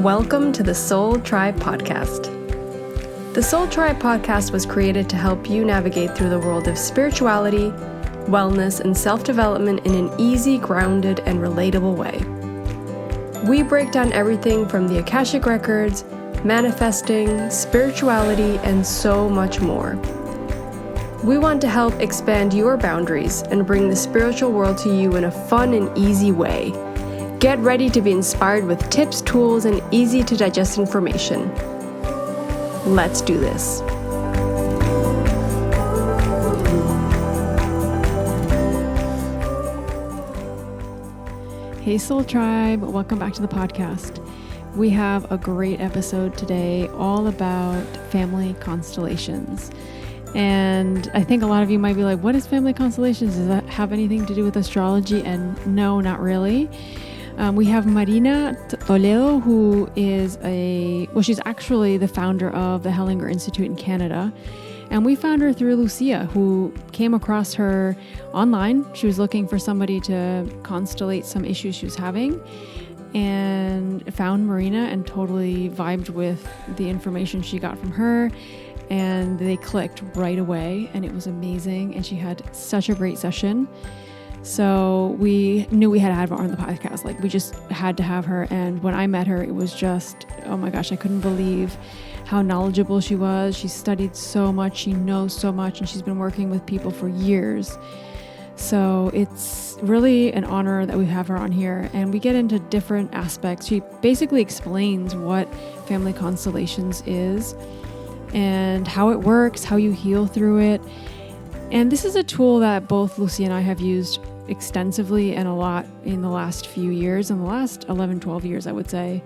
Welcome to the Soul Tribe Podcast. The Soul Tribe Podcast was created to help you navigate through the world of spirituality, wellness, and self-development in an easy, grounded, and relatable way. We break down everything from the Akashic Records, manifesting, spirituality, and so much more. We want to help expand your boundaries and bring the spiritual world to you in a fun and easy way. Get ready to be inspired with tips, tools, and easy to digest information. Let's do this. Hey Soul Tribe, welcome back to the podcast. We have a great episode today all about family constellations. And I think a lot of you might be like, what is family constellations? Does that have anything to do with astrology? And no, not really. We have Marina Toledo, who is she's actually the founder of the Hellinger Institute in Canada. And we found her through Lucia, who came across her online. She was looking for somebody to constellate some issues she was having and found Marina and totally vibed with the information she got from her. And they clicked right away and it was amazing. And she had such a great session. So we knew we had to have her on the podcast. Like we just had to have her. And when I met her, it was just, oh my gosh, I couldn't believe how knowledgeable she was. She studied so much. She knows so much. And she's been working with people for years. So it's really an honor that we have her on here. And we get into different aspects. She basically explains what family constellations is and how it works, how you heal through it. And this is a tool that both Lucy and I have used extensively and a lot in the last few years, in the last 11, 12 years, I would say.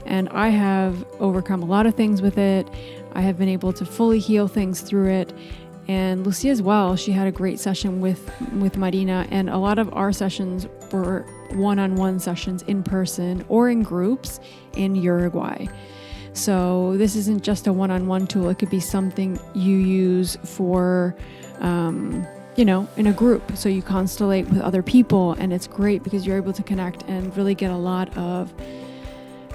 And I have overcome a lot of things with it. I have been able to fully heal things through it. And Lucy as well, she had a great session with Marina. And a lot of our sessions were one-on-one sessions in person or in groups in Uruguay. So this isn't just a one-on-one tool. It could be something you use for in a group. So you constellate with other people and it's great because you're able to connect and really get a lot of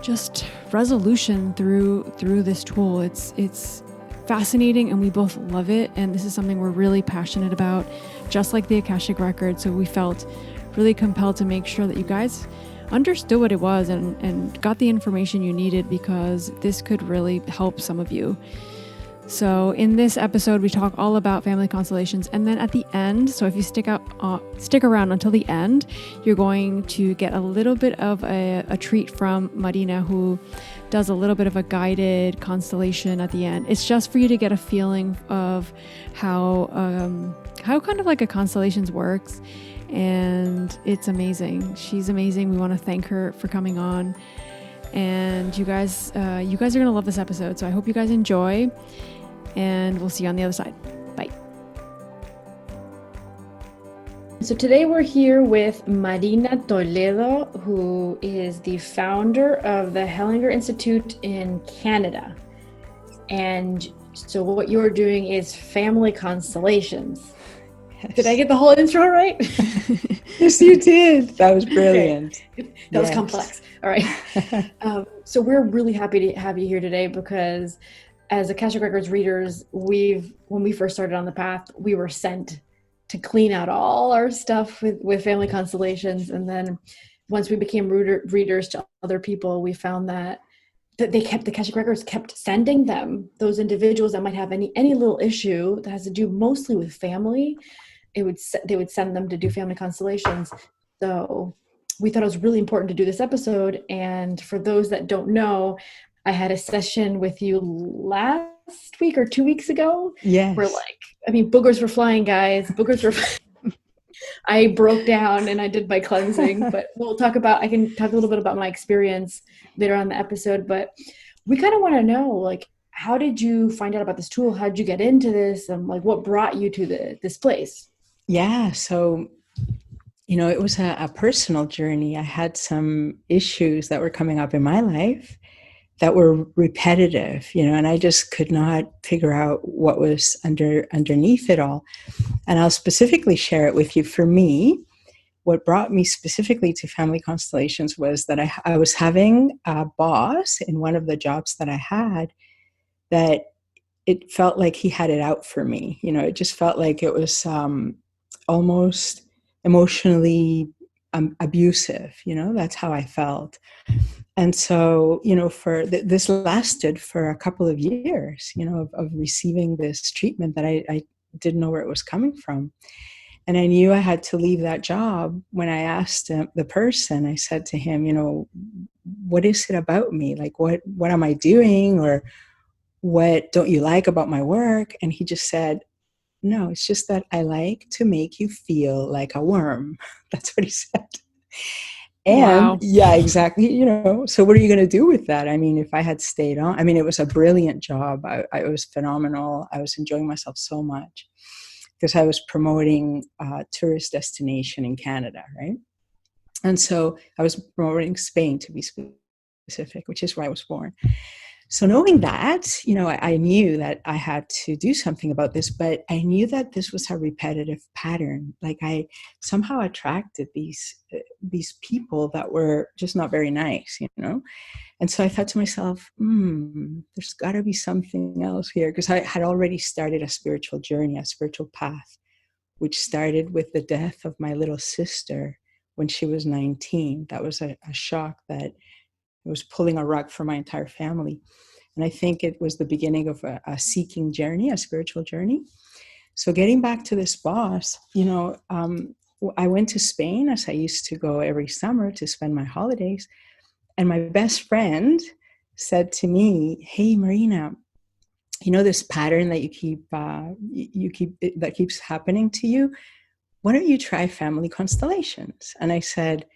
just resolution through this tool. It's fascinating and we both love it. And this is something we're really passionate about, just like the Akashic Record. So we felt really compelled to make sure that you guys understood what it was and got the information you needed because this could really help some of you. So in this episode, we talk all about family constellations. And then at the end, so if you stick around until the end, you're going to get a little bit of a treat from Marina, who does a little bit of a guided constellation at the end. It's just for you to get a feeling of how kind of like a constellations works. And it's amazing. She's amazing. We want to thank her for coming on. And you guys are going to love this episode. So I hope you guys enjoy. And we'll see you on the other side. Bye. So today we're here with Marina Toledo, who is the founder of the Hellinger Institute in Canada. And so what you're doing is family constellations. Yes. Did I get the whole intro right? Yes, you did. That was brilliant. Okay. That was complex. All right. So we're really happy to have you here today because as Akashic Records readers, when we first started on the path, we were sent to clean out all our stuff with family constellations. And then once we became readers to other people, we found that the Akashic Records kept sending them, those individuals that might have any little issue that has to do mostly with family. They would send them to do family constellations. So we thought it was really important to do this episode. And for those that don't know, I had a session with you last week or 2 weeks ago. Yes. Where boogers were flying, guys. I broke down and I did my cleansing, but I can talk a little bit about my experience later on in the episode. But we kind of want to know, how did you find out about this tool? How did you get into this? And what brought you to this place? Yeah. So, it was a personal journey. I had some issues that were coming up in my life that were repetitive, and I just could not figure out what was underneath it all. And I'll specifically share it with you. For me, what brought me specifically to Family Constellations was that I was having a boss in one of the jobs that I had that it felt like he had it out for me. It just felt like it was almost emotionally abusive. That's how I felt. And so, for this lasted for a couple of years, of receiving this treatment that I didn't know where it was coming from. And I knew I had to leave that job. When I asked the person, I said to him, what is it about me? Like, what am I doing? Or what don't you like about my work? And he just said, no, it's just that I like to make you feel like a worm. That's what he said. And Wow. yeah, exactly. So what are you going to do with that? I mean, if I had stayed on, it was a brilliant job. It was phenomenal. I was enjoying myself so much because I was promoting a tourist destination in Canada, right? And so I was promoting Spain, to be specific, which is where I was born. So knowing that, I knew that I had to do something about this, but I knew that this was a repetitive pattern. Like I somehow attracted these people that were just not very nice, And so I thought to myself, there's got to be something else here, because I had already started a spiritual journey, a spiritual path, which started with the death of my little sister when she was 19. That was a shock that it was pulling a rug for my entire family. And I think it was the beginning of a seeking journey, a spiritual journey. So getting back to this boss, I went to Spain, as I used to go every summer to spend my holidays. And my best friend said to me, hey, Marina, this pattern that that keeps happening to you, why don't you try Family Constellations? And I said,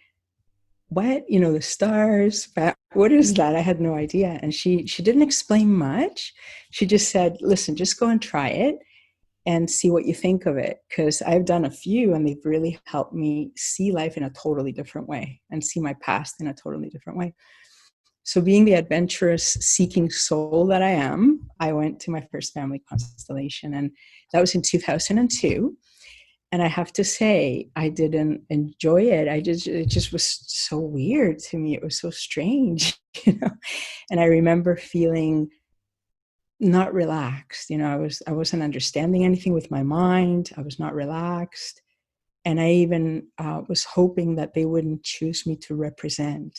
what? The stars, what is that? I had no idea. And she didn't explain much. She just said, listen, just go and try it and see what you think of it. Because I've done a few and they've really helped me see life in a totally different way and see my past in a totally different way. So being the adventurous, seeking soul that I am, I went to my first Family Constellation, and that was in 2002. And I have to say, I didn't enjoy it. It just was so weird to me. It was so strange, And I remember feeling not relaxed. I wasn't understanding anything with my mind. I was not relaxed. And I even was hoping that they wouldn't choose me to represent.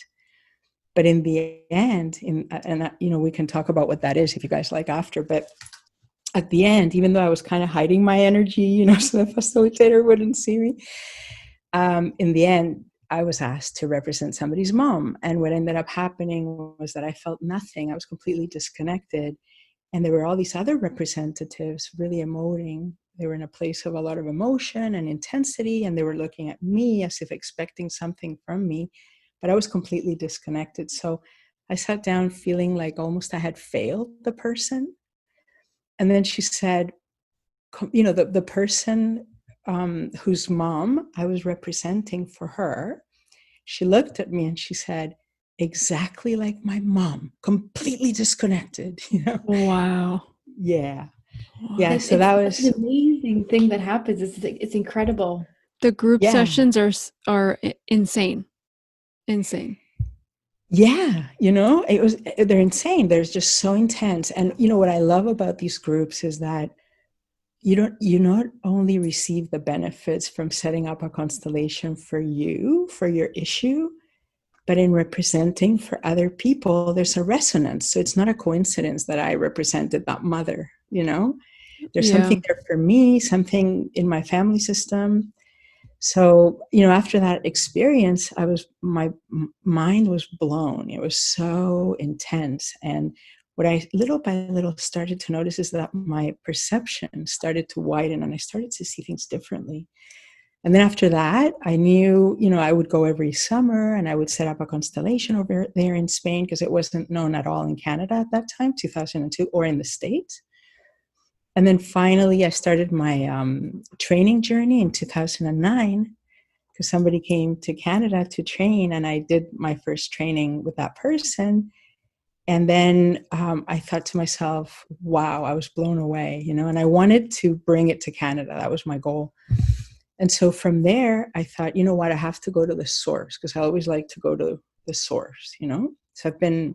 But in the end, we can talk about what that is if you guys like after, but at the end, even though I was kind of hiding my energy, so the facilitator wouldn't see me, in the end, I was asked to represent somebody's mom. And what ended up happening was that I felt nothing. I was completely disconnected. And there were all these other representatives really emoting. They were in a place of a lot of emotion and intensity, and they were looking at me as if expecting something from me. But I was completely disconnected. So I sat down feeling like almost I had failed the person. And then she said, the person whose mom I was representing for her, she looked at me and she said, exactly like my mom, completely disconnected, Wow. Yeah. Wow. Yeah. So that's an amazing thing that happens. It's incredible. The group sessions are insane. Insane. Yeah, they're insane. They're just so intense. And what I love about these groups is that you not only receive the benefits from setting up a constellation for you, for your issue, but in representing for other people, there's a resonance. So it's not a coincidence that I represented that mother, There's something there for me, something in my family system. So, after that experience, my mind was blown. It was so intense. And what I little by little started to notice is that my perception started to widen and I started to see things differently. And then after that, I knew, I would go every summer and I would set up a constellation over there in Spain, because it wasn't known at all in Canada at that time, 2002, or in the States. And then finally, I started my training journey in 2009, because somebody came to Canada to train, and I did my first training with that person. And then I thought to myself, wow, I was blown away, and I wanted to bring it to Canada. That was my goal. And so from there, I thought, you know what, I have to go to the source, because I always like to go to the source, you know? So I've been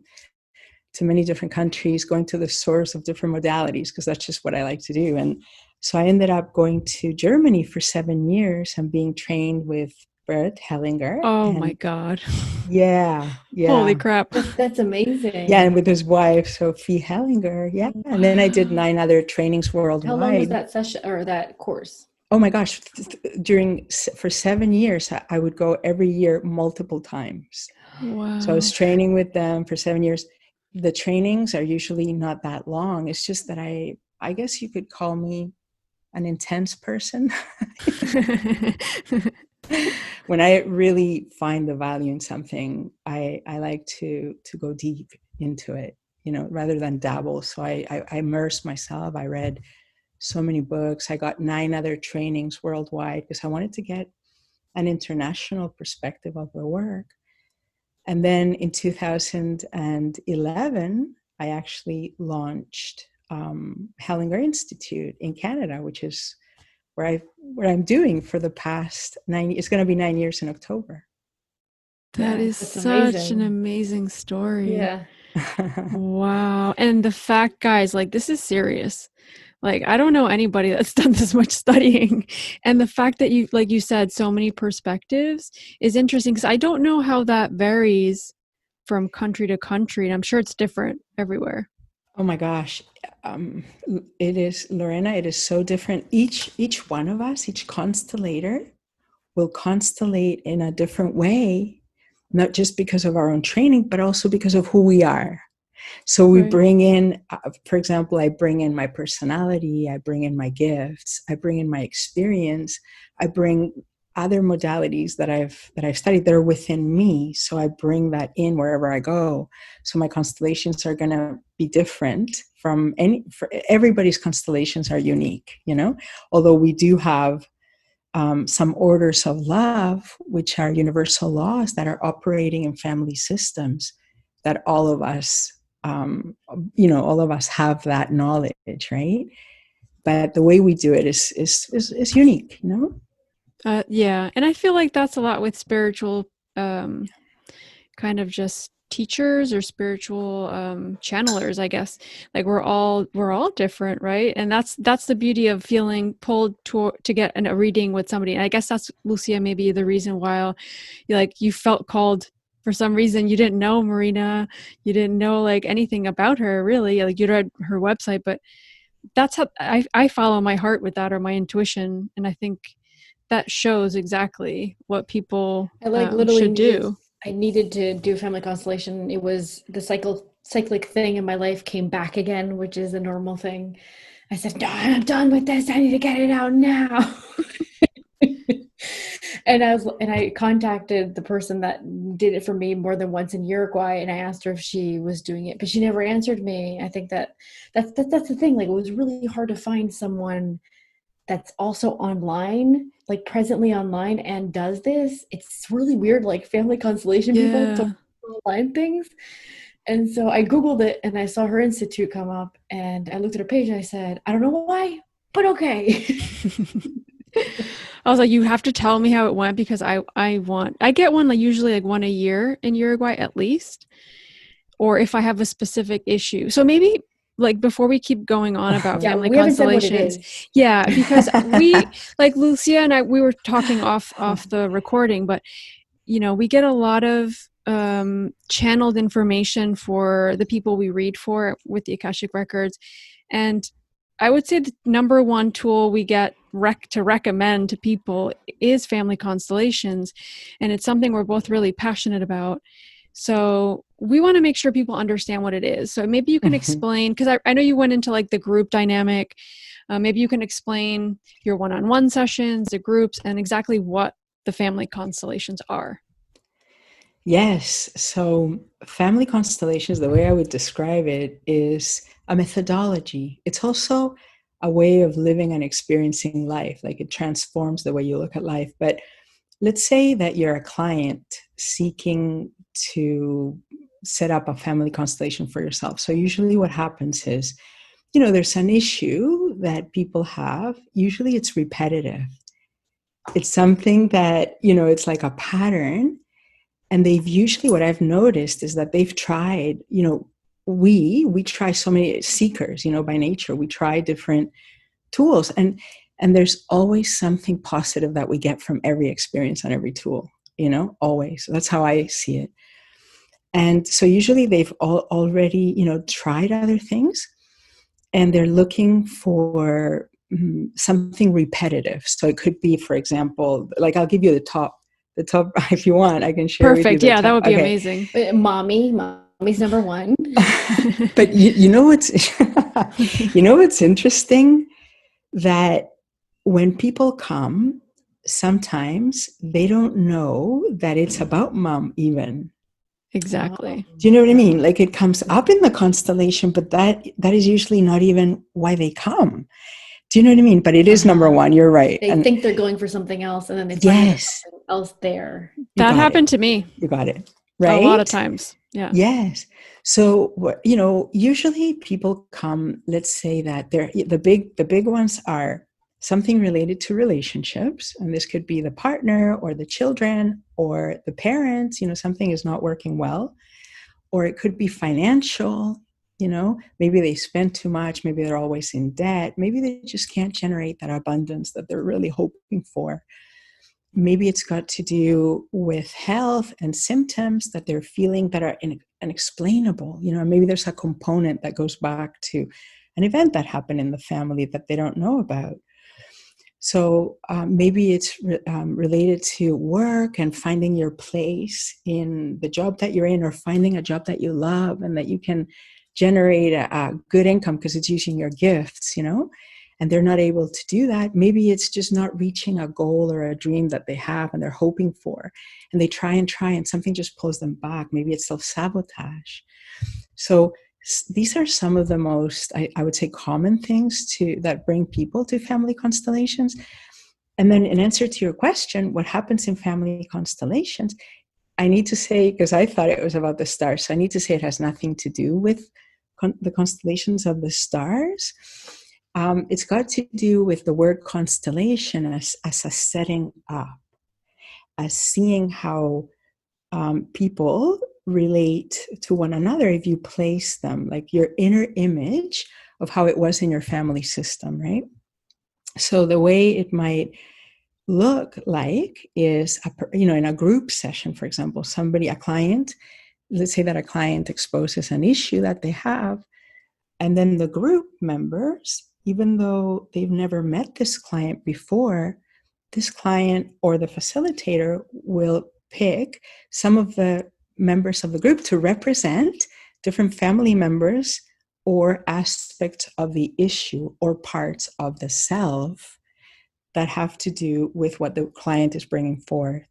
to many different countries, going to the source of different modalities, because that's just what I like to do. And so I ended up going to Germany for 7 years and being trained with Bert Hellinger. Oh my And God. yeah, Holy yeah. crap. That's Yeah, amazing. and with his wife, Sophie Hellinger. Yeah. And then I did Wow. 9 other trainings How long was worldwide. that session or that course? Oh my gosh, for 7 years, I would go every year multiple times. So I was Wow. training with them for 7 years. The trainings are usually not that long. It's just that I guess you could call me an intense person. When I really find the value in something, I like to go deep into it, you know, rather than dabble. So I immersed myself. I read so many books. I got 9 other trainings worldwide because I wanted to get an international perspective of the work. And then in 2011, I actually launched Hellinger Institute in Canada, which is where I'm doing for the past 9. It's going to be 9 years in October. That is That's such an amazing. amazing story. Yeah. Wow. And the fact, guys, like this is serious. Like I don't know anybody that's done this much studying. And the fact that you, like you said, so many perspectives is interesting because I don't know how that varies from country to country. And I'm sure it's different everywhere. Oh my gosh. It is, Lorena, it is so different. Each one of us, each constellator will constellate in a different way, not just because of our own training, but also because of who we are. So we Right. bring in, for example, I bring in my personality, I bring in my gifts, I bring in my experience, I bring other modalities that I've studied that are within me. So I bring that in wherever I go. So my constellations are going to be different for everybody's constellations are unique, you know, although we do have some orders of love, which are universal laws that are operating in family systems that all of us, all of us have that knowledge, right? But the way we do it is unique, you know? Yeah. And I feel like that's a lot with spiritual kind of just teachers or spiritual channelers, I guess. Like we're all different, right? And that's the beauty of feeling pulled to get a reading with somebody. And I guess that's, Lucia, maybe the reason why you felt called. For some reason you didn't know Marina, you didn't know like anything about her really, like you'd read her website, but that's how I follow my heart with that, or my intuition. And I think that shows exactly what people I like literally should do. I needed to do a family constellation. It was the cyclic thing in my life came back again, which is a normal thing. I said, no, I'm done with this. I need to get it out now. And I contacted the person that did it for me more than once in Uruguay, and I asked her if she was doing it, but she never answered me. I think that's the thing. Like it was really hard to find someone that's also online, like presently online, and does this. It's really weird, like family constellation people Yeah. talk online things. And so I Googled it and I saw her institute come up, and I looked at her page and I said, I don't know why, but okay. I was like, you have to tell me how it went, because I get one, like usually like one a year in Uruguay at least, or if I have a specific issue. So maybe like before we keep going on about Yeah, family we haven't said what it constellations, is. yeah, because we like Lucia and I, we were talking off the recording, but we get a lot of channeled information for the people we read for with the Akashic Records. And I would say the number one tool we get to recommend to people is family constellations. And it's something we're both really passionate about. So we want to make sure people understand what it is. So maybe you can explain, because I know you went into like the group dynamic. Maybe you can explain your one-on-one sessions, the groups, and exactly what the family constellations are. Yes. So family constellations, the way I would describe it, is a methodology. It's also a way of living and experiencing life. Like it transforms the way you look at life. But let's say that you're a client seeking to set up a family constellation for yourself. So usually what happens is, there's an issue that people have. Usually it's repetitive. It's something that, it's like a pattern. And they've usually, what I've noticed is that they've tried, we try so many seekers, by nature, we try different tools, and there's always something positive that we get from every experience and every tool, always. That's how I see it. And so usually they've already, tried other things, and they're looking for something repetitive. So it could be, for example, like I'll give you the top, if you want, I can share with you Perfect. the Yeah, top. that would be Okay. amazing. Mommy's number one. But you know what's interesting? That when people come, sometimes they don't know that it's about mom even. Exactly. Do you know what I mean? Like, it comes up in the constellation, but that is usually not even why they come. Do you know what I mean? But it is number one. You're right. They think they're going for something else, and then they find there's something else there. That happened to me. You got it. Right? A lot of times. Yeah. Yes. So, usually people come, let's say that the big ones are something related to relationships. And this could be the partner or the children or the parents, something is not working well. Or it could be financial, maybe they spend too much. Maybe they're always in debt. Maybe they just can't generate that abundance that they're really hoping for. Maybe it's got to do with health and symptoms that they're feeling that are unexplainable. Maybe there's a component that goes back to an event that happened in the family that they don't know about. So maybe it's related to work and finding your place in the job that you're in, or finding a job that you love and that you can generate a good income because it's using your gifts, and they're not able to do that. Maybe it's just not reaching a goal or a dream that they have and they're hoping for, and they try and something just pulls them back. Maybe it's self-sabotage. So these are some of the most, I would say, common things that bring people to family constellations. And then, in answer to your question, what happens in family constellations, I need to say, because I thought it was about the stars, so I need to say it has nothing to do with the constellations of the stars. It's got to do with the word constellation as a setting up, as seeing how people relate to one another if you place them, like your inner image of how it was in your family system, right? So the way it might look like is, in a group session, for example, a client, let's say that a client exposes an issue that they have, and then the group members, even though they've never met this client before, this client or the facilitator will pick some of the members of the group to represent different family members or aspects of the issue or parts of the self that have to do with what the client is bringing forth.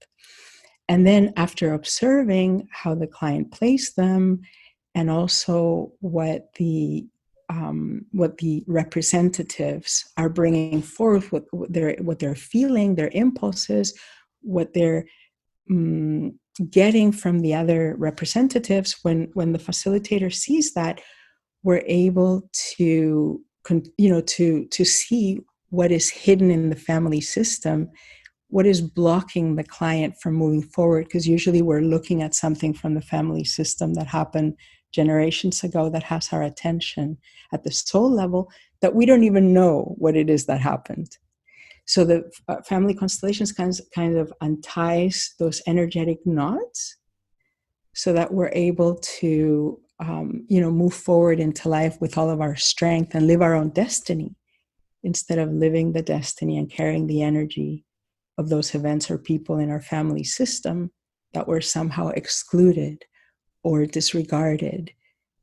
And then, after observing how the client placed them, and also what the representatives are bringing forth, what they're feeling, their impulses, what they're getting from the other representatives, when the facilitator sees that, we're able to see what is hidden in the family system, what is blocking the client from moving forward, because usually we're looking at something from the family system that happened generations ago that has our attention at the soul level, that we don't even know what it is that happened. So the family constellations kind of unties those energetic knots so that we're able to move forward into life with all of our strength and live our own destiny, instead of living the destiny and carrying the energy of those events or people in our family system that were somehow excluded or disregarded,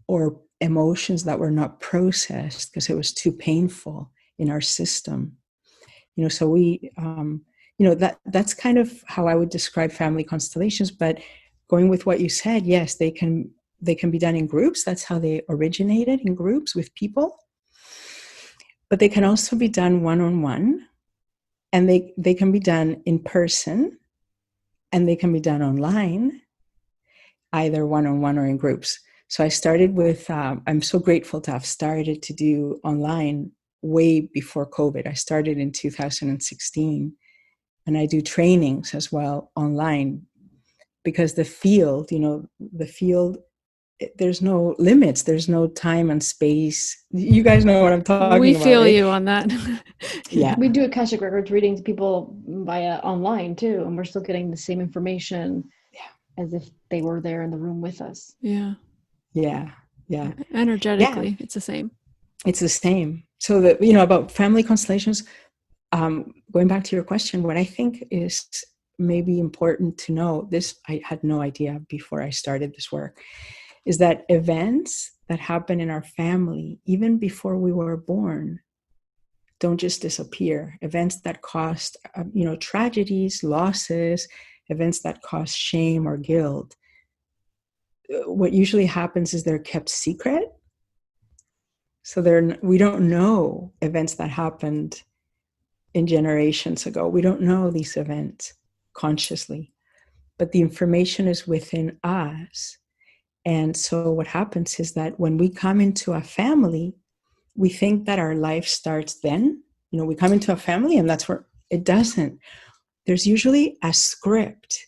or emotions that were not processed because it was too painful in our system. So we, that's kind of how I would describe family constellations. But going with what you said, yes, they can be done in groups. That's how they originated, in groups with people. But they can also be done one-on-one, and they can be done in person, and they can be done online, either one-on-one or in groups. So I started with, I'm so grateful to have started to do online way before COVID. I started in 2016. And I do trainings as well online, because the field, there's no limits. There's no time and space. You guys know what I'm talking We about, feel right? you on that. Yeah. We do Akashic Records readings to people via online too, and we're still getting the same information as if they were there in the room with us. Yeah. Yeah. Yeah. Energetically, it's the same. It's the same. So that, about family constellations, going back to your question, what I think is maybe important to know, this I had no idea before I started this work, is that events that happen in our family, even before we were born, don't just disappear. Events that caused, tragedies, losses, events that cause shame or guilt, what usually happens is they're kept secret. So we don't know events that happened in generations ago. We don't know these events consciously, but the information is within us. And so what happens is that when we come into a family, we think that our life starts then. We come into a family and that's where it doesn't. There's usually a script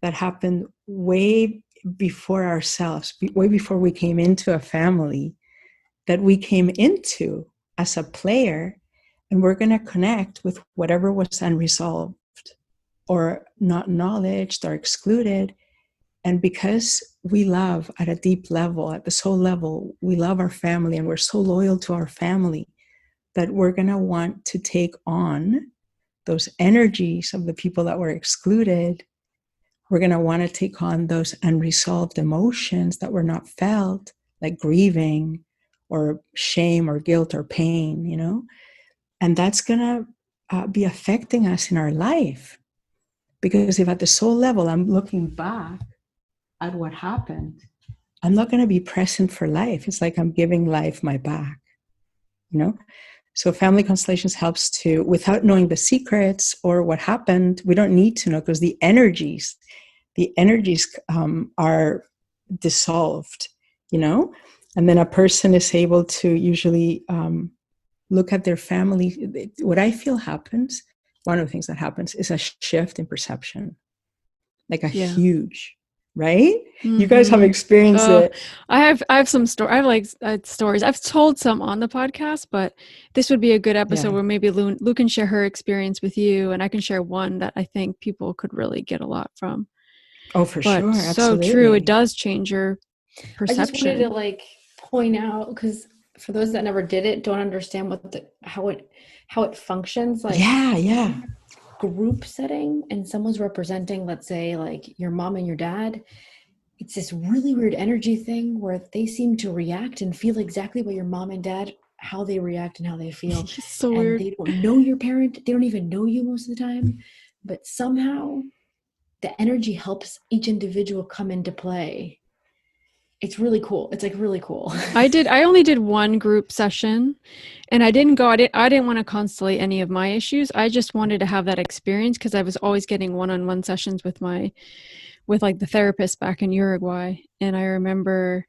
that happened way before ourselves, way before we came into a family, that we came into as a player, and we're going to connect with whatever was unresolved or not acknowledged or excluded. And because we love at a deep level, at the soul level, we love our family and we're so loyal to our family that we're going to want to take on those energies of the people that were excluded. We're going to want to take on those unresolved emotions that were not felt, like grieving or shame or guilt or pain, and that's going to be affecting us in our life. Because if at the soul level, I'm looking back at what happened, I'm not going to be present for life. It's like I'm giving life my back, So Family Constellations helps to, without knowing the secrets or what happened, we don't need to know, because the energies are dissolved, and then a person is able to usually look at their family. What I feel happens, one of the things that happens is a shift in perception, like a huge, right? Mm-hmm. You guys have experienced it. I have some stories. I have stories. I've told some on the podcast, but this would be a good episode where maybe Lou can share her experience with you, and I can share one that I think people could really get a lot from. Oh, for sure. Absolutely. So true. It does change your perception. I just wanted to point out, because for those that never did it, don't understand how it functions. Group setting, and someone's representing, let's say, your mom and your dad. It's this really weird energy thing where they seem to react and feel exactly what your mom and dad, how they react and how they feel. It's so and weird. They don't know your parent. They don't even know you most of the time, but somehow the energy helps each individual come into play. It's really cool. It's really cool. I only did one group session, and I didn't want to constellate any of my issues. I just wanted to have that experience, because I was always getting one-on-one sessions with the therapist back in Uruguay. And I remember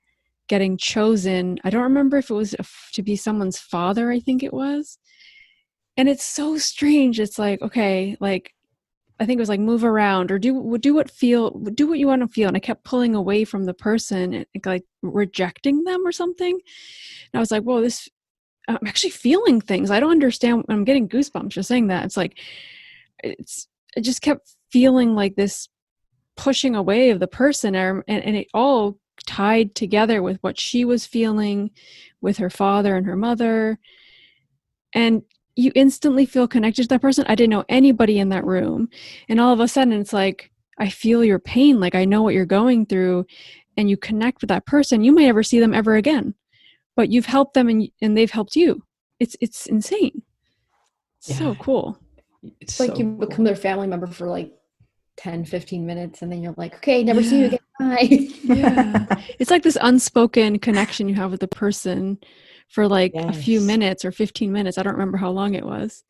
getting chosen. I don't remember if it was to be someone's father, I think it was. And it's so strange. It's okay, I think it was move around or do what you want to feel. And I kept pulling away from the person and rejecting them or something. And I was like, whoa, I'm actually feeling things. I don't understand. I'm getting goosebumps just saying that. I just kept feeling like this pushing away of the person, and it all tied together with what she was feeling with her father and her mother. And you instantly feel connected to that person. I didn't know anybody in that room. And all of a sudden it's I feel your pain. I know what you're going through, and you connect with that person. You may never see them ever again, but you've helped them and they've helped you. It's insane. It's so cool. It's you become their family member for 10, 15 minutes. And then you're okay, never see you again. Bye. Yeah. It's this unspoken connection you have with the person for a few minutes or 15 minutes. I don't remember how long it was,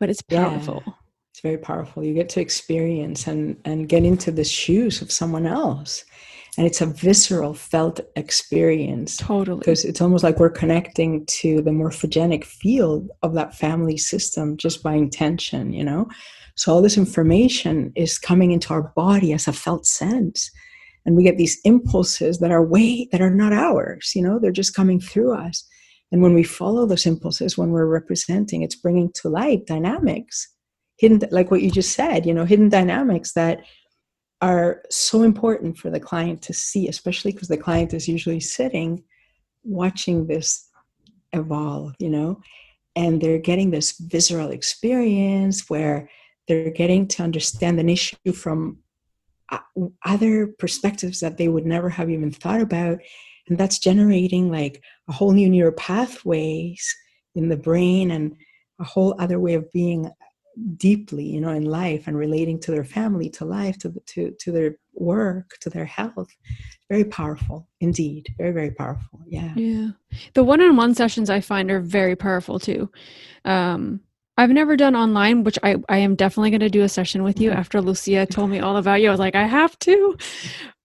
but it's powerful. Yeah, it's very powerful. You get to experience and get into the shoes of someone else. And it's a visceral, felt experience. Totally. Because it's almost like we're connecting to the morphogenic field of that family system just by intention, So all this information is coming into our body as a felt sense. And we get these impulses that are not ours, they're just coming through us. And when we follow those impulses, when we're representing, it's bringing to light dynamics, hidden, like what you just said, hidden dynamics that are so important for the client to see, especially because the client is usually sitting, watching this evolve, and they're getting this visceral experience where they're getting to understand an issue from other perspectives that they would never have even thought about. And that's generating like a whole new neural pathways in the brain and a whole other way of being deeply, in life and relating to their family, to life, to their work, to their health. Very powerful indeed. Very, very powerful. Yeah. The one-on-one sessions I find are very powerful too. I've never done online, which I am definitely going to do a session with you after Lucia told me all about you. I was like, I have to.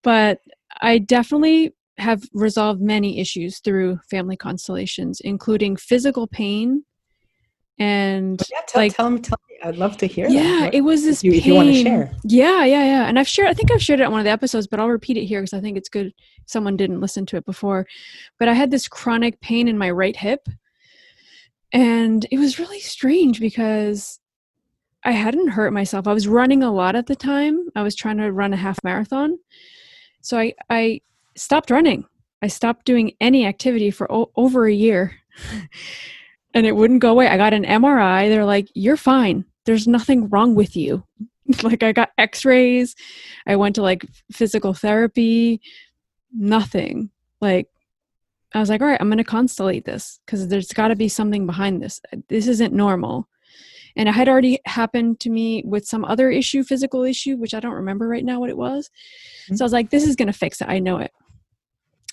But I definitely have resolved many issues through family constellations, including physical pain. And tell me. I'd love to hear that. It was this pain. If you want to share. Yeah. And I think I've shared it on one of the episodes, but I'll repeat it here because I think it's good if someone didn't listen to it before. But I had this chronic pain in my right hip. And it was really strange because I hadn't hurt myself. I was running a lot at the time. I was trying to run a half marathon. So I stopped running. I stopped doing any activity for over a year. And it wouldn't go away. I got an MRI. They're like, you're fine. There's nothing wrong with you. Like I got x-rays. I went to like physical therapy. Nothing. Like I was like, all right, I'm going to constellate this because there's got to be something behind this. This isn't normal. And it had already happened to me with some other issue, physical issue, which I don't remember right now what it was. Mm-hmm. So I was like, this is going to fix it. I know it.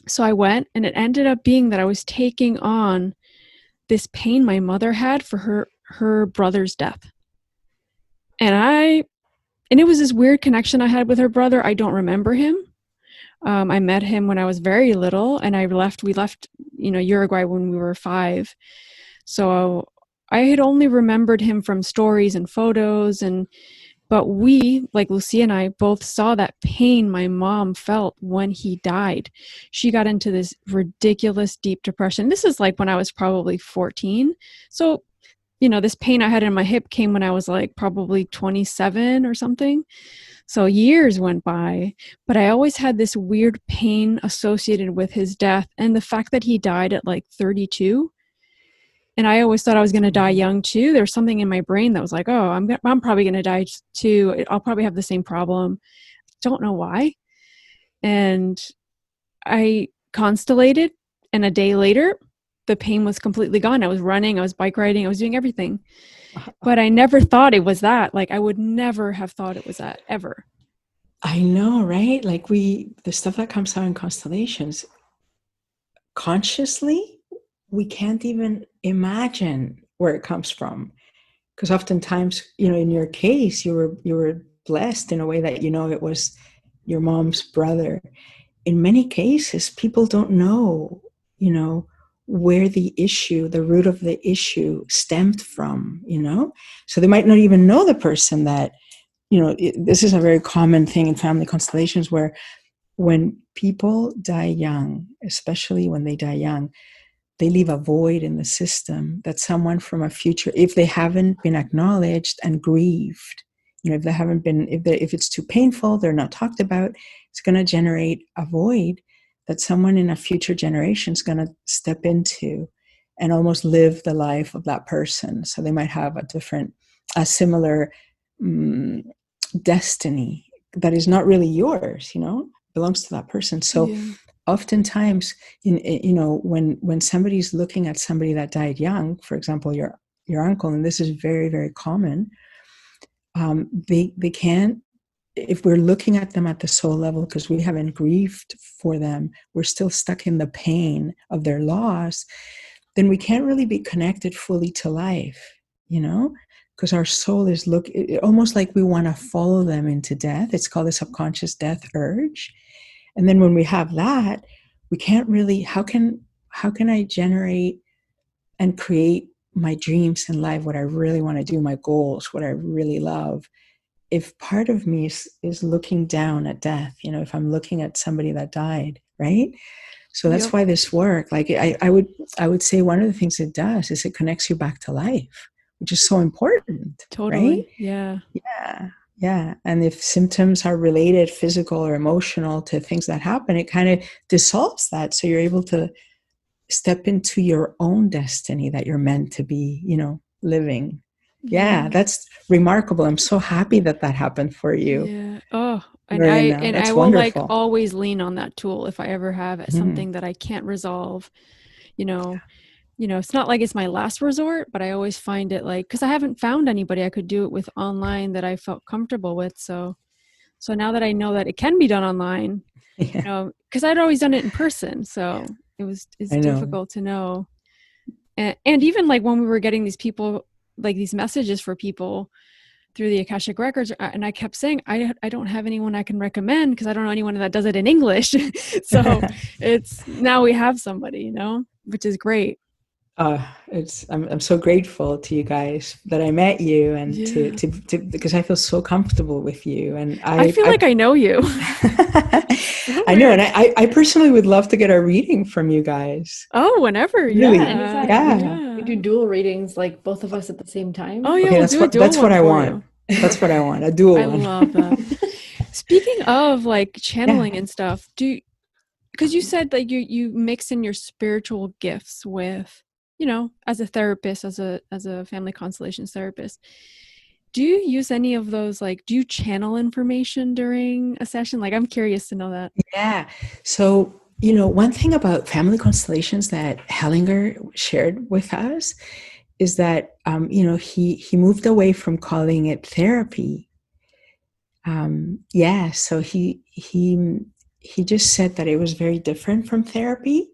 So I went, and it ended up being that I was taking on this pain my mother had for her brother's death. And it was this weird connection I had with her brother. I don't remember him. I met him when I was very little, and we left, Uruguay when we were 5. So I had only remembered him from stories and photos, but we, like Lucia and I, both saw that pain my mom felt when he died. She got into this ridiculous deep depression. This is like when I was probably 14. So, this pain I had in my hip came when I was like probably 27 or something. So years went by, but I always had this weird pain associated with his death and the fact that he died at like 32. And I always thought I was going to die young too. There's something in my brain that was like, oh, I'm probably going to die too. I'll probably have the same problem. Don't know why. And I constellated, and a day later, the pain was completely gone. I was running, I was bike riding, I was doing everything. But I never thought it was that. Like I would never have thought it was that ever. I know, right? Like the stuff that comes out in constellations, consciously, we can't even imagine where it comes from. Because oftentimes, in your case, you were blessed in a way that, it was your mom's brother. In many cases, people don't know, where the root of the issue stemmed from, So they might not even know the person that, this is a very common thing in family constellations where when people die young, especially when they die young, they leave a void in the system that someone from a future, if they haven't been acknowledged and grieved, if they haven't been, if it's too painful, they're not talked about, it's going to generate a void that someone in a future generation is going to step into and almost live the life of that person. So they might have a similar destiny that is not really yours, belongs to that person. So oftentimes, when somebody's looking at somebody that died young, for example, your uncle, and this is very, very common, they can't, if we're looking at them at the soul level, because we haven't grieved for them, we're still stuck in the pain of their loss, then we can't really be connected fully to life, because our soul is almost like we want to follow them into death. It's called the subconscious death urge. And then when we have that, we can't really, how can I generate and create my dreams in life, what I really want to do, my goals, what I really love, if part of me is looking down at death, if I'm looking at somebody that died, right? So that's Yep. why this work, like I would say one of the things it does is it connects you back to life, which is so important, right? Totally. Yeah. Yeah. And if symptoms are related, physical or emotional, to things that happen, it kind of dissolves that. So you're able to step into your own destiny that you're meant to be, living. Yeah, that's remarkable. I'm so happy that happened for you. Yeah. Oh, and Marina, I that's will like wonderful. always lean on that tool if I ever have something that I can't resolve. It's not like it's my last resort, but I always find it like, because I haven't found anybody I could do it with online that I felt comfortable with. So now that I know that it can be done online, Yeah, because I'd always done it in person, so it's I know. difficult to know. And even like when we were getting these people, like these messages for people through the Akashic Records, and I kept saying, I don't have anyone I can recommend because I don't know anyone that does it in English. So it's now we have somebody, which is great. I'm so grateful to you guys that I met you, and Yeah. to because I feel so comfortable with you, and I feel like I know you. So I know, and weird. I personally would love to get a reading from you guys. Oh, whenever. Really? Yeah. Anytime. Yeah. We do dual readings, like both of us at the same Oh time. yeah, Okay, we'll do a dual that's what one I for want. you. That's what I want. A dual I one. love that. Speaking of like channeling Yeah. and stuff, because you said that you mix in your spiritual gifts with, as a therapist, as a family constellations therapist, do you use any of those, like, do you channel information during a session? Like, I'm curious to know that. Yeah. So, one thing about family constellations that Hellinger shared with us is that, he moved away from calling it therapy. Yeah. So he just said that it was very different from therapy,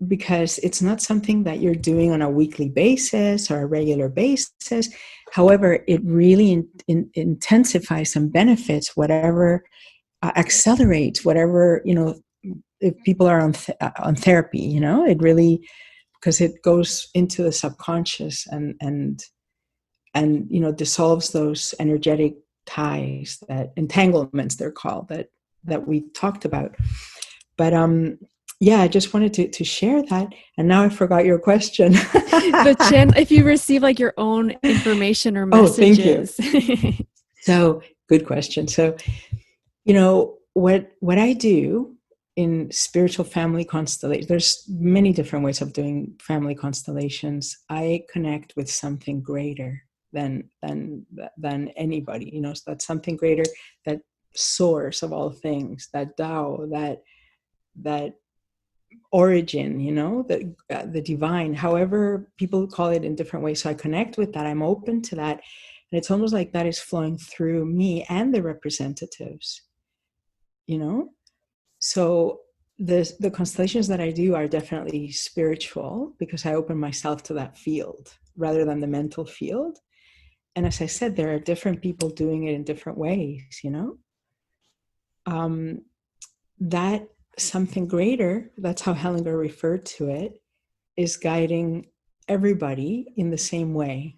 because it's not something that you're doing on a weekly basis or a regular basis. However, it really intensifies and benefits whatever, accelerates whatever, if people are on therapy, it really, because it goes into the subconscious and dissolves those energetic ties, that entanglements they're called, that we talked about. But yeah, I just wanted to share that, and now I forgot your question. If you receive like your own information or Oh, thank you. messages. So, good question. So, what I do in spiritual family constellation, there's many different ways of doing family constellations. I connect with something greater than anybody, so that's something greater, that source of all things, that Tao, that origin, the divine, however people call it in different ways. So I connect with that. I'm open to that. And it's almost like that is flowing through me and the representatives, So the constellations that I do are definitely spiritual, because I open myself to that field rather than the mental field. And as I said, there are different people doing it in different ways, that something greater, that's how Hellinger referred to it, is guiding everybody in the same way.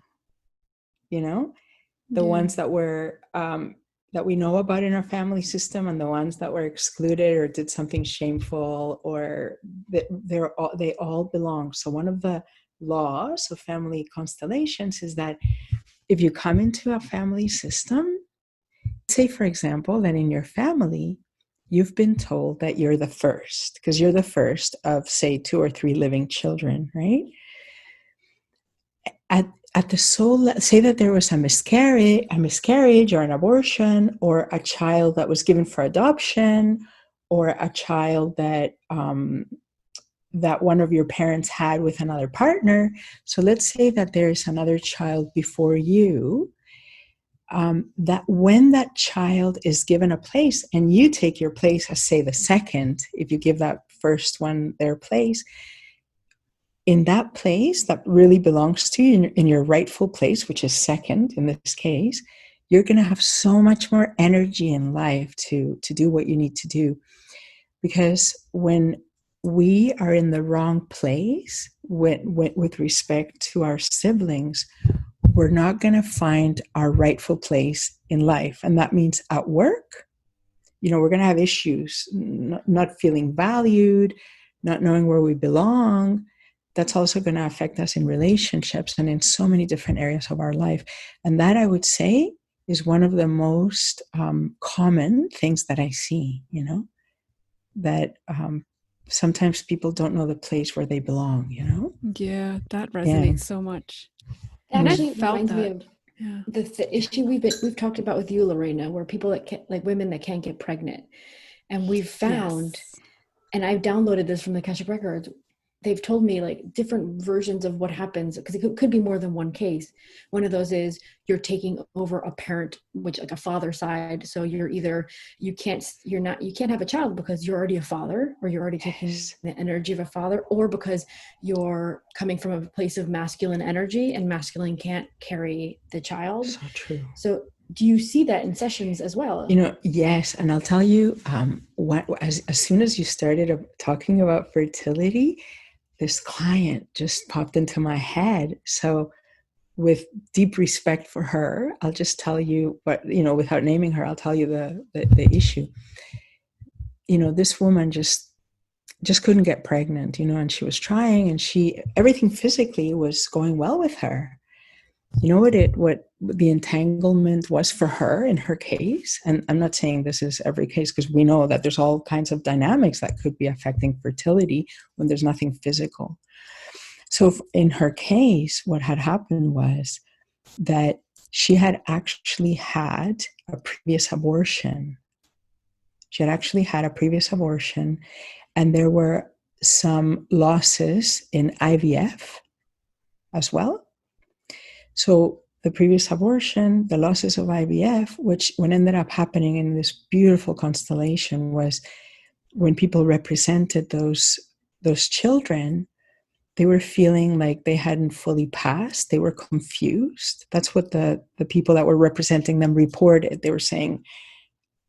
The ones that were that we know about in our family system, and the ones that were excluded or did something shameful, or they all belong. So one of the laws of family constellations is that if you come into a family system, say for example that in your family you've been told that you're the first, because you're the first of, say, 2 or 3 living children, right? At the soul, say that there was a miscarriage or an abortion, or a child that was given for adoption, or a child that that one of your parents had with another partner. So let's say that there's another child before you, that when that child is given a place and you take your place as, say, the second, if you give that first one their place, in that place that really belongs to you, in your rightful place, which is second in this case, you're going to have so much more energy in life to do what you need to do. Because when we are in the wrong place, with respect to our siblings, we're not going to find our rightful place in life. And that means at work, we're going to have issues, not feeling valued, not knowing where we belong. That's also going to affect us in relationships and in so many different areas of our life. And that, I would say, is one of the most common things that I see, that sometimes people don't know the place where they belong, Yeah, that resonates so much. It actually felt reminds me that. of Yeah. the issue we've talked about with you, Lorena, where people that can't, like women that can't get pregnant, and we've found, Yes. and I've downloaded this from the Akashic Records. They've told me like different versions of what happens, because it could be more than one case. One of those is you're taking over a parent, which like a father side. So you're either, you can't have a child because you're already a father, or you're already taking the energy of a father, or because you're coming from a place of masculine energy and masculine can't carry the child. So true. So do you see that in sessions as well? Yes. And I'll tell you, as soon as you started talking about fertility, this client just popped into my head. So with deep respect for her, I'll just tell you what, without naming her, I'll tell you the issue. This woman just couldn't get pregnant, and she was trying, and everything physically was going well with her. What the entanglement was for her in her case, and I'm not saying this is every case, because we know that there's all kinds of dynamics that could be affecting fertility when there's nothing physical. So in her case, what had happened was that she had actually had a previous abortion. And there were some losses in IVF as well. So the previous abortion, the losses of IVF, what ended up happening in this beautiful constellation was when people represented those children, they were feeling like they hadn't fully passed. They were confused. That's what the people that were representing them reported. They were saying,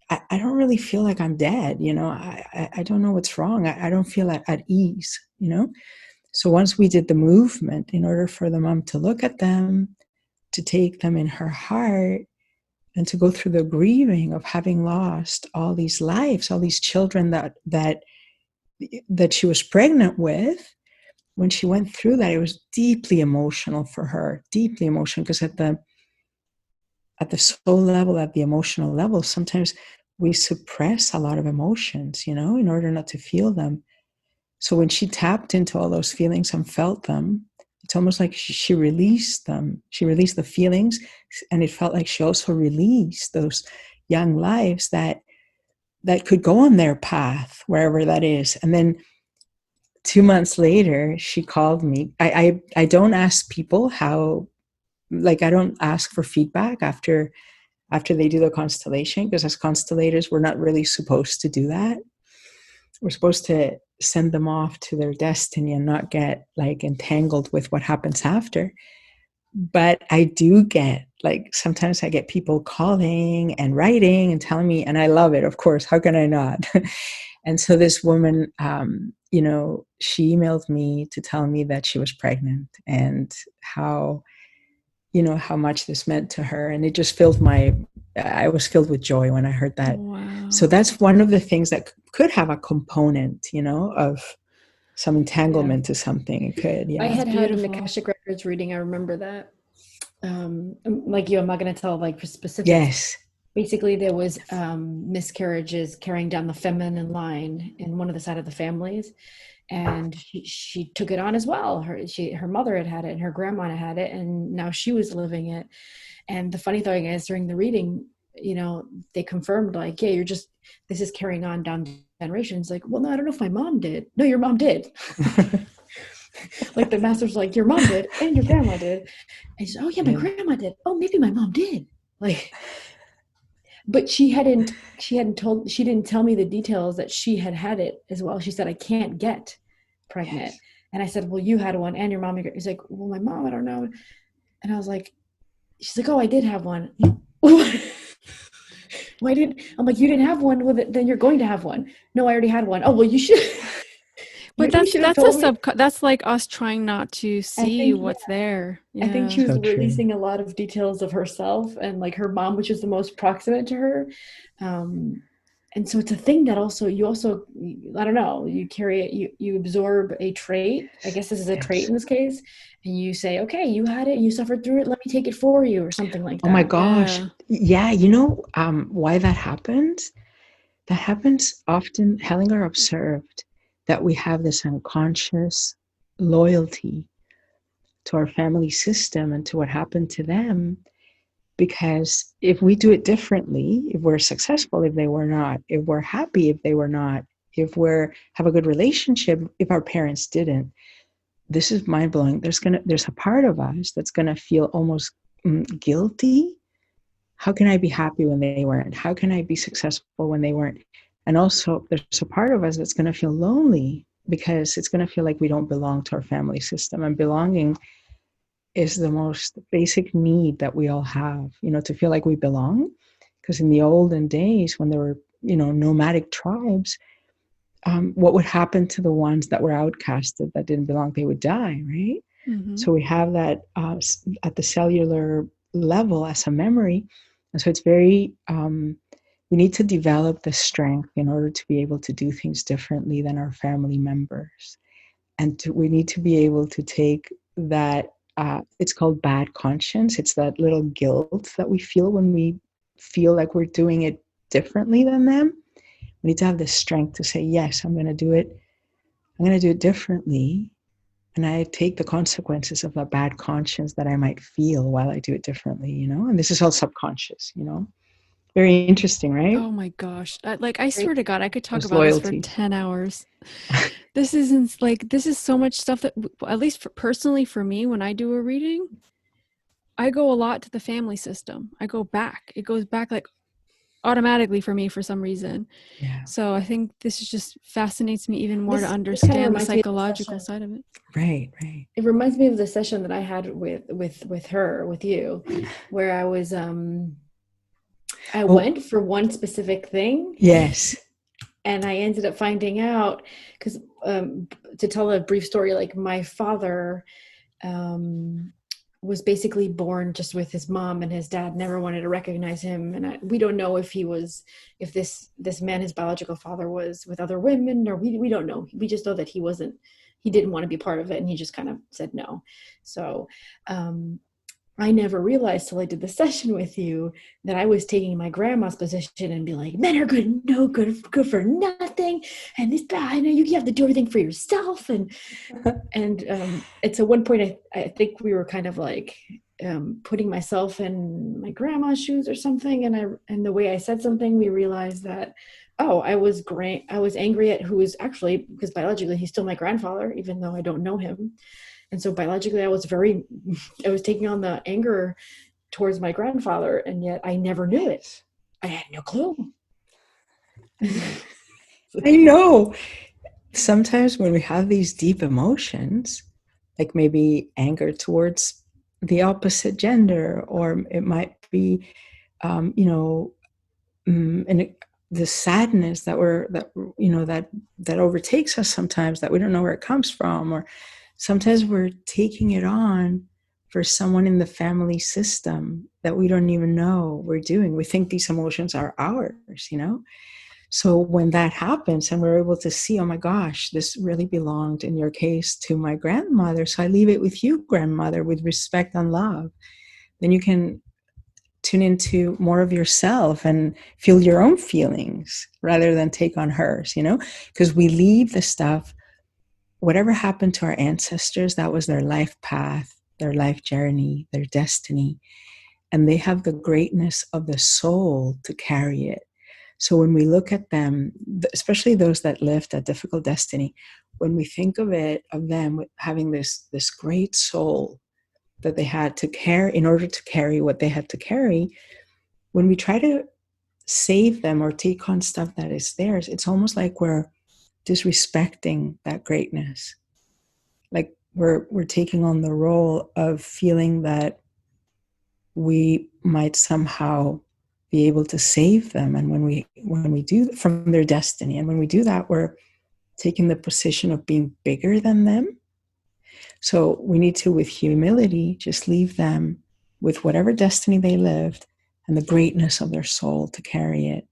I don't really feel like I'm dead. I don't know what's wrong. I don't feel at ease, So once we did the movement, in order for the mom to look at them, to take them in her heart, and to go through the grieving of having lost all these lives, all these children that she was pregnant with, when she went through that, it was deeply emotional for her, deeply emotional, because at the soul level, at the emotional level, sometimes we suppress a lot of emotions, in order not to feel them. So when she tapped into all those feelings and felt them, it's almost like she released them. She released the feelings, and it felt like she also released those young lives that could go on their path, wherever that is. And then 2 months later, she called me. I don't ask people how, I don't ask for feedback after they do the constellation, because as constellators, we're not really supposed to do that. We're supposed to send them off to their destiny and not get entangled with what happens after. But I do get, sometimes I get people calling and writing and telling me, and I love it, of course, how can I not? And so this woman, she emailed me to tell me that she was pregnant, and how much this meant to her. And it just I was filled with joy when I heard that. Wow. So that's one of the things that could have a component, of some entanglement to something. It could, yeah. I had an Akashic Records reading. I remember that. Like you, I'm not going to tell specifics. Yes. Basically, there was miscarriages carrying down the feminine line in one of the side of the families, and she took it on as well. Her mother had it, and her grandma had it, and now she was living it. And the funny thing is, during the reading, they confirmed yeah, this is carrying on down generations. Well, no, I don't know if my mom did. No, your mom did. The master's your mom did, and your grandma did. And she said, oh yeah, my grandma did. Oh, maybe my mom did. But she didn't tell me the details that she had it as well. She said, I can't get pregnant. Yes. And I said, well, you had one, and your mom. He's like, well, my mom, I don't know. And I was like, she's like, oh, I did have one. Why didn't, I'm like, you didn't have one with it, then you're going to have one. No, I already had one. Oh, well, you should. But Maybe you should have that's a told me. that's like us trying not to I see think, what's there. I think Yeah. she was So true. releasing a lot of details of herself and like her mom, which is the most proximate to her. Um, and so it's a thing that you also, I don't know, you carry it, you absorb a trait. I guess this is a trait Yes. in this case. And you say, okay, you had it, you suffered through it, let me take it for you, or something like Oh my that. gosh. Yeah. Yeah. Why that happens? That happens often. Hellinger observed that we have this unconscious loyalty to our family system and to what happened to them. Because if we do it differently, if we're successful, if they were not, if we're happy, if they were not, if we're have a good relationship, if our parents didn't, this is mind blowing. There's a part of us that's gonna feel almost guilty. How can I be happy when they weren't? How can I be successful when they weren't? And also, there's a part of us that's going to feel lonely because it's going to feel like we don't belong to our family system. And belonging is the most basic need that we all have, to feel like we belong. Because in the olden days, when there were, nomadic tribes, what would happen to the ones that were outcasted, that didn't belong? They would die, right? Mm-hmm. So we have that at the cellular level as a memory. And so it's very, we need to develop the strength in order to be able to do things differently than our family members. And we need to be able to take that, it's called bad conscience. It's that little guilt that we feel when we feel like we're doing it differently than them. We need to have the strength to say, yes, I'm going to do it. I'm going to do it differently. And I take the consequences of that bad conscience that I might feel while I do it differently, and this is all subconscious, very interesting, right? Oh my gosh. I swear to God, I could talk There's about this loyalty. for 10 hours. This is so much stuff that, at least personally for me, when I do a reading, I go a lot to the family system. I go back. It goes back like automatically for me for some reason. Yeah. So I think this just fascinates me even more to This kind of understand the reminds me of the psychological session. side of it. Right. It reminds me of the session that I had with her, with you, where I was I went for one specific thing. Yes. And I ended up finding out, because to tell a brief story, like my father was basically born just with his mom, and his dad never wanted to recognize him. And we don't know if this man, his biological father, was with other women, or we don't know. We just know that he didn't want to be part of it, and he just kind of said no. So I never realized till I did the session with you that I was taking my grandma's position and be like, men are good, no good for nothing, and this bad. I know you have to do everything for yourself. And it's at one point I think we were kind of like putting myself in my grandma's shoes or something, and the way I said something, we realized that I was angry at who is actually, because biologically he's still my grandfather, even though I don't know him. And so biologically, I was taking on the anger towards my grandfather, and yet I never knew it. I had no clue. I know. Sometimes when we have these deep emotions, like maybe anger towards the opposite gender, or it might be, the sadness that overtakes us sometimes, that we don't know where it comes from, or sometimes we're taking it on for someone in the family system that we don't even know we're doing. We think these emotions are ours, So when that happens and we're able to see, oh my gosh, this really belonged, in your case, to my grandmother, so I leave it with you, grandmother, with respect and love, then you can tune into more of yourself and feel your own feelings rather than take on hers, because we leave the stuff, whatever happened to our ancestors, that was their life path, their life journey, their destiny, and they have the greatness of the soul to carry it. So when we look at them, especially those that lived a difficult destiny, when we think of them having this great soul that they had to carry in order to carry what they had to carry, when we try to save them or take on stuff that is theirs, it's almost like we're disrespecting that greatness. Like we're taking on the role of feeling that we might somehow be able to save them, and when we do, from their destiny, and when we do that, we're taking the position of being bigger than them. So we need to, with humility, just leave them with whatever destiny they lived and the greatness of their soul to carry it.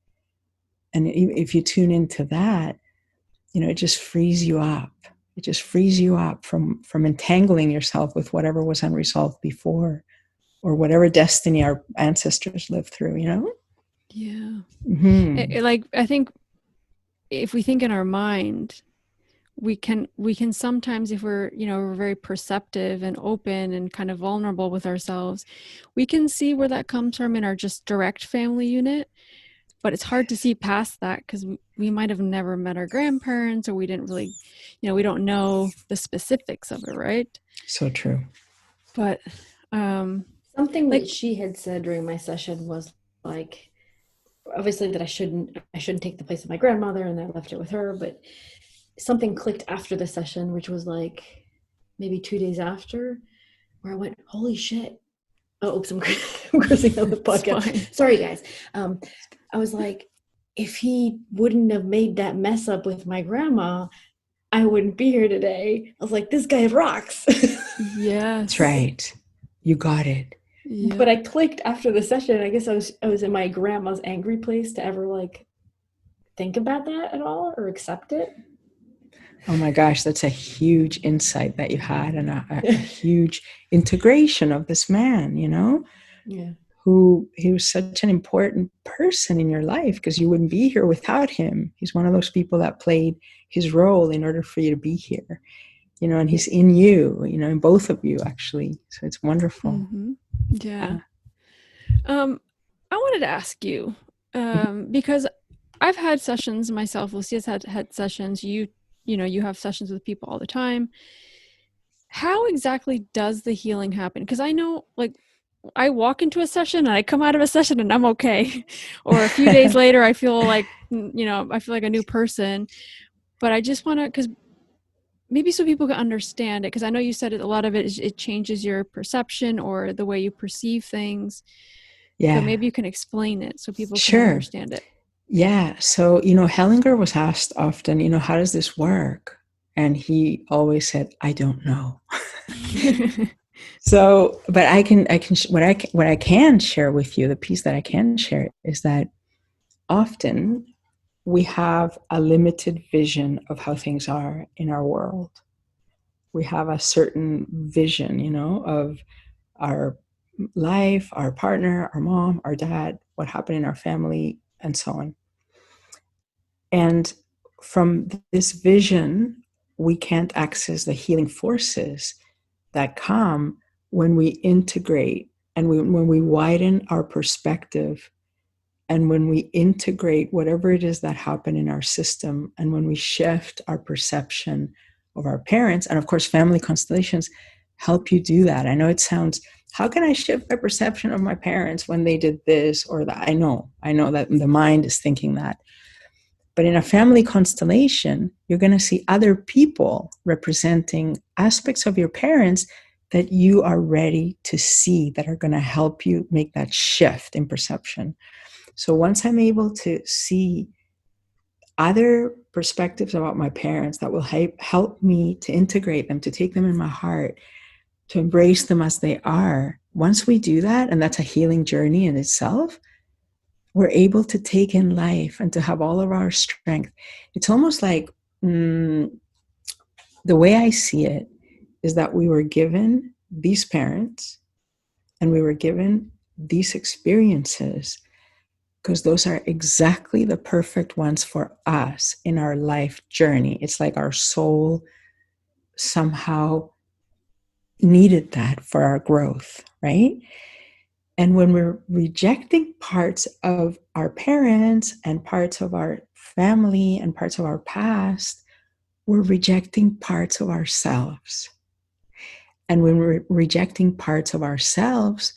And if you tune into that, it just frees you up. It just frees you up from entangling yourself with whatever was unresolved before, or whatever destiny our ancestors lived through, Yeah. Mm-hmm. I think if we think in our mind, we can sometimes, if we're very perceptive and open and kind of vulnerable with ourselves, we can see where that comes from in our just direct family unit. But it's hard to see past that because we might have never met our grandparents, or we didn't really, we don't know the specifics of it, right? So true. But something that she had said during my session was like, obviously that I shouldn't take the place of my grandmother, and I left it with her. But something clicked after the session, which was like maybe 2 days after, where I went, holy shit. Oh, oops, I'm cursing on the podcast. Sorry, guys. I was like, if he wouldn't have made that mess up with my grandma, I wouldn't be here today. I was like, this guy rocks. Yeah, that's right. You got it. Yeah. But I clicked after the session. I guess I was in my grandma's angry place to ever like think about that at all or accept it. Oh my gosh, that's a huge insight that you had, and a huge integration of this man, Yeah. who he was such an important person in your life, because you wouldn't be here without him. He's one of those people that played his role in order for you to be here, and he's in you, in both of you, actually. So it's wonderful. Mm-hmm. Yeah. I wanted to ask you, because I've had sessions myself. Lucia's had sessions. You have sessions with people all the time. How exactly does the healing happen? Because I know, like, I walk into a session and I come out of a session and I'm okay. Or a few days later, I feel like, I feel like a new person. But I just want to, because maybe so people can understand it, because I know you said a lot of it changes your perception or the way you perceive things. Yeah. But maybe you can explain it so people can understand it. Yeah. So, Hellinger was asked often, how does this work? And he always said, I don't know. So, but what I can share with you, the piece that I can share, is that often we have a limited vision of how things are in our world. We have a certain vision, of our life, our partner, our mom, our dad, what happened in our family, and so on. And from this vision, we can't access the healing forces that come when we integrate and when we widen our perspective, and when we integrate whatever it is that happened in our system, and when we shift our perception of our parents. And of course, family constellations help you do that. I know it sounds, how can I shift my perception of my parents when they did this or that? I know that the mind is thinking that. But in a family constellation, you're going to see other people representing aspects of your parents that you are ready to see, that are going to help you make that shift in perception. So once I'm able to see other perspectives about my parents that will help me to integrate them, to take them in my heart, to embrace them as they are, once we do that, and that's a healing journey in itself, we're able to take in life and to have all of our strength. It's almost like, the way I see it is that we were given these parents and we were given these experiences because those are exactly the perfect ones for us in our life journey. It's like our soul somehow needed that for our growth, right? And when we're rejecting parts of our parents and parts of our family and parts of our past, we're rejecting parts of ourselves. And when we're rejecting parts of ourselves,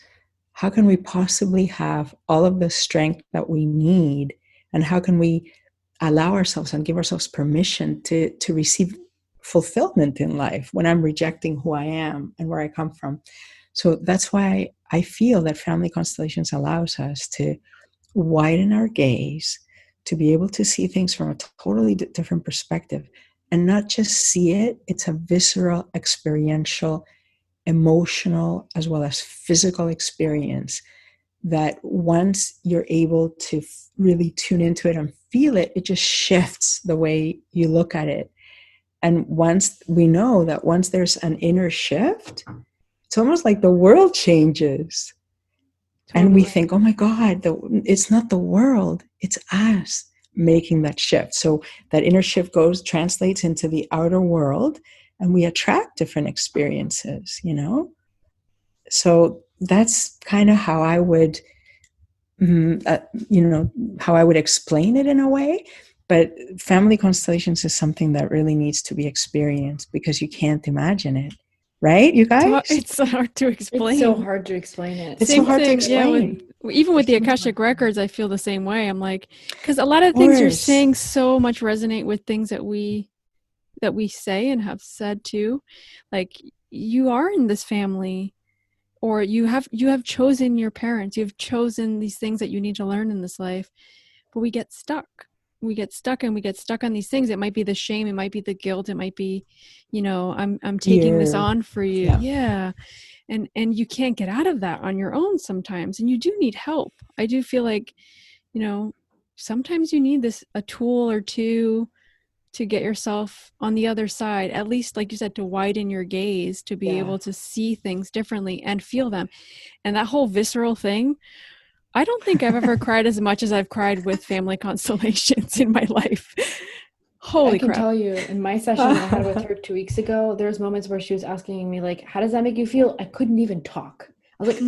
how can we possibly have all of the strength that we need? And how can we allow ourselves and give ourselves permission to receive fulfillment in life when I'm rejecting who I am and where I come from? So that's why I feel that family constellations allows us to widen our gaze, to be able to see things from a totally different perspective, and not just see it. It's a visceral, experiential, emotional, as well as physical experience that once you're able to really tune into it and feel it, it just shifts the way you look at it. And once we know that once there's an inner shift, it's almost like the world changes. Totally. And we think, oh my God, it's not the world, it's us making that shift. So that inner shift translates into the outer world, and we attract different experiences, you know? So that's kind of how I would, how I would explain it in a way. But family constellations is something that really needs to be experienced, because you can't imagine it. Right, you guys? It's hard to explain. It's so hard to explain it. It's so hard to explain. Yeah, even with the Akashic Records, I feel the same way. I'm like, because a lot of things you're saying so much resonate with things that we say and have said too. Like, you are in this family, or you have chosen your parents. You've chosen these things that you need to learn in this life, but we get stuck. We get stuck on these things. It might be the shame, it might be the guilt, it might be, I'm taking this on for you. Yeah. And you can't get out of that on your own sometimes. And you do need help. I do feel like, sometimes you need a tool or two to get yourself on the other side, at least, like you said, to widen your gaze, to be able to see things differently and feel them. And that whole visceral thing, I don't think I've ever cried as much as I've cried with family constellations in my life. Holy crap. I can tell you, in my session I had with her 2 weeks ago, there was moments where she was asking me, like, how does that make you feel? I couldn't even talk. I was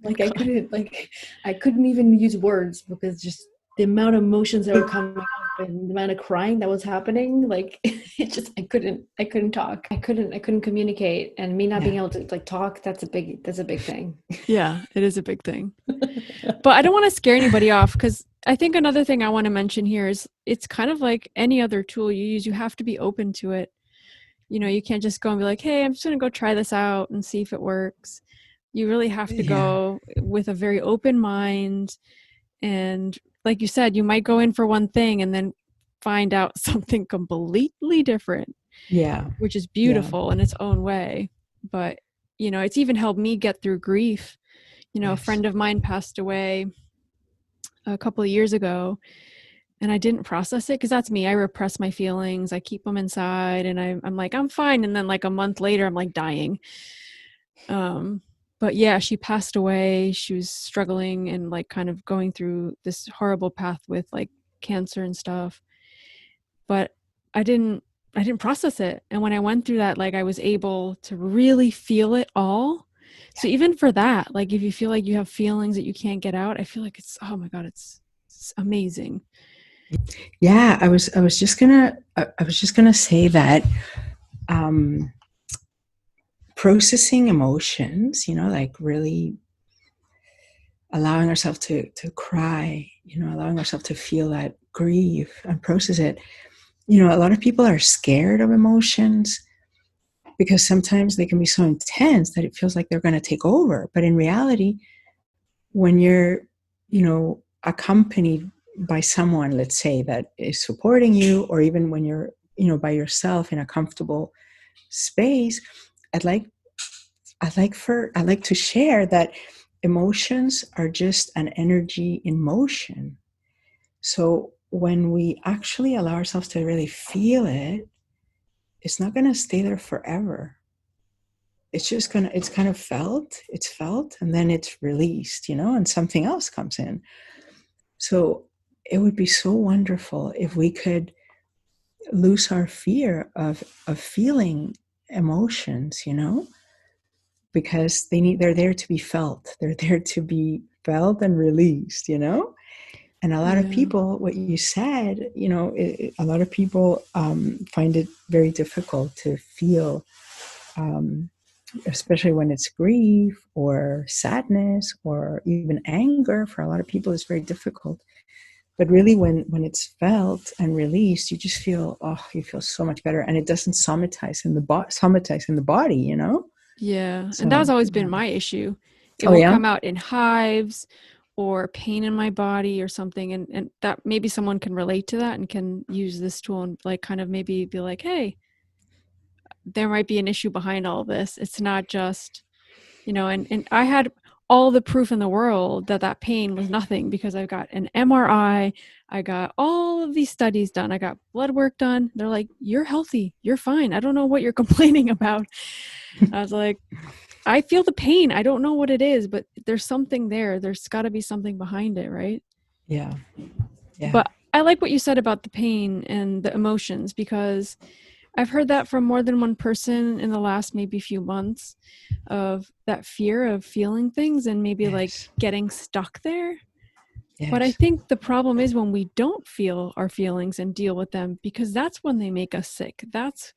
like, I couldn't even use words, because just the amount of emotions that were coming up and the amount of crying that was happening, like, I couldn't talk. I couldn't communicate, and me not being able to talk, that's a big thing. Yeah, it is a big thing. But I don't want to scare anybody off, because I think another thing I want to mention here is it's kind of like any other tool you use. You have to be open to it. You can't just go and be like, hey, I'm just going to go try this out and see if it works. You really have to go with a very open mind. And like you said, you might go in for one thing and then find out something completely different. Yeah. Which is beautiful in its own way. But, it's even helped me get through grief. A friend of mine passed away a couple of years ago, and I didn't process it, because that's me. I repress my feelings. I keep them inside, and I'm like, I'm fine. And then like a month later, I'm like dying. But yeah, she passed away. She was struggling and like kind of going through this horrible path with like cancer and stuff. But I didn't process it. And when I went through that, like, I was able to really feel it all. So even for that, like, if you feel like you have feelings that you can't get out, I feel like oh my God, it's amazing. Yeah, I was just gonna say that processing emotions, like really allowing ourselves to cry, allowing ourselves to feel that grief and process it. A lot of people are scared of emotions, because sometimes they can be so intense that it feels like they're going to take over. But in reality, when you're, accompanied by someone, let's say, that is supporting you, or even when you're, by yourself in a comfortable space, I'd like to share that emotions are just an energy in motion. So when we actually allow ourselves to really feel it, it's not going to stay there forever. It's kind of felt, and then it's released, and something else comes in. So it would be so wonderful if we could lose our fear of feeling emotions, because they're there to be felt. They're there to be felt and released, And a lot of people, what you said, a lot of people find it very difficult to feel, especially when it's grief or sadness or even anger. For a lot of people, it's very difficult. But really, when it's felt and released, you just feel, you feel so much better. And it doesn't somatize in the body, Yeah. So, and that has always been my issue. It will come out in hives, or pain in my body or something, and that maybe someone can relate to that and can use this tool and like kind of maybe be like, hey, there might be an issue behind all this. It's not just, and I had all the proof in the world that pain was nothing, because I got an MRI, I got all of these studies done, I got blood work done. They're like, you're healthy, you're fine. I don't know what you're complaining about. I was like, I feel the pain. I don't know what it is, but there's something there. There's got to be something behind it, right? Yeah. Yeah. But I like what you said about the pain and the emotions, because I've heard that from more than one person in the last maybe few months, of that fear of feeling things and maybe like getting stuck there. Yes. But I think the problem is when we don't feel our feelings and deal with them, because that's when they make us sick. That's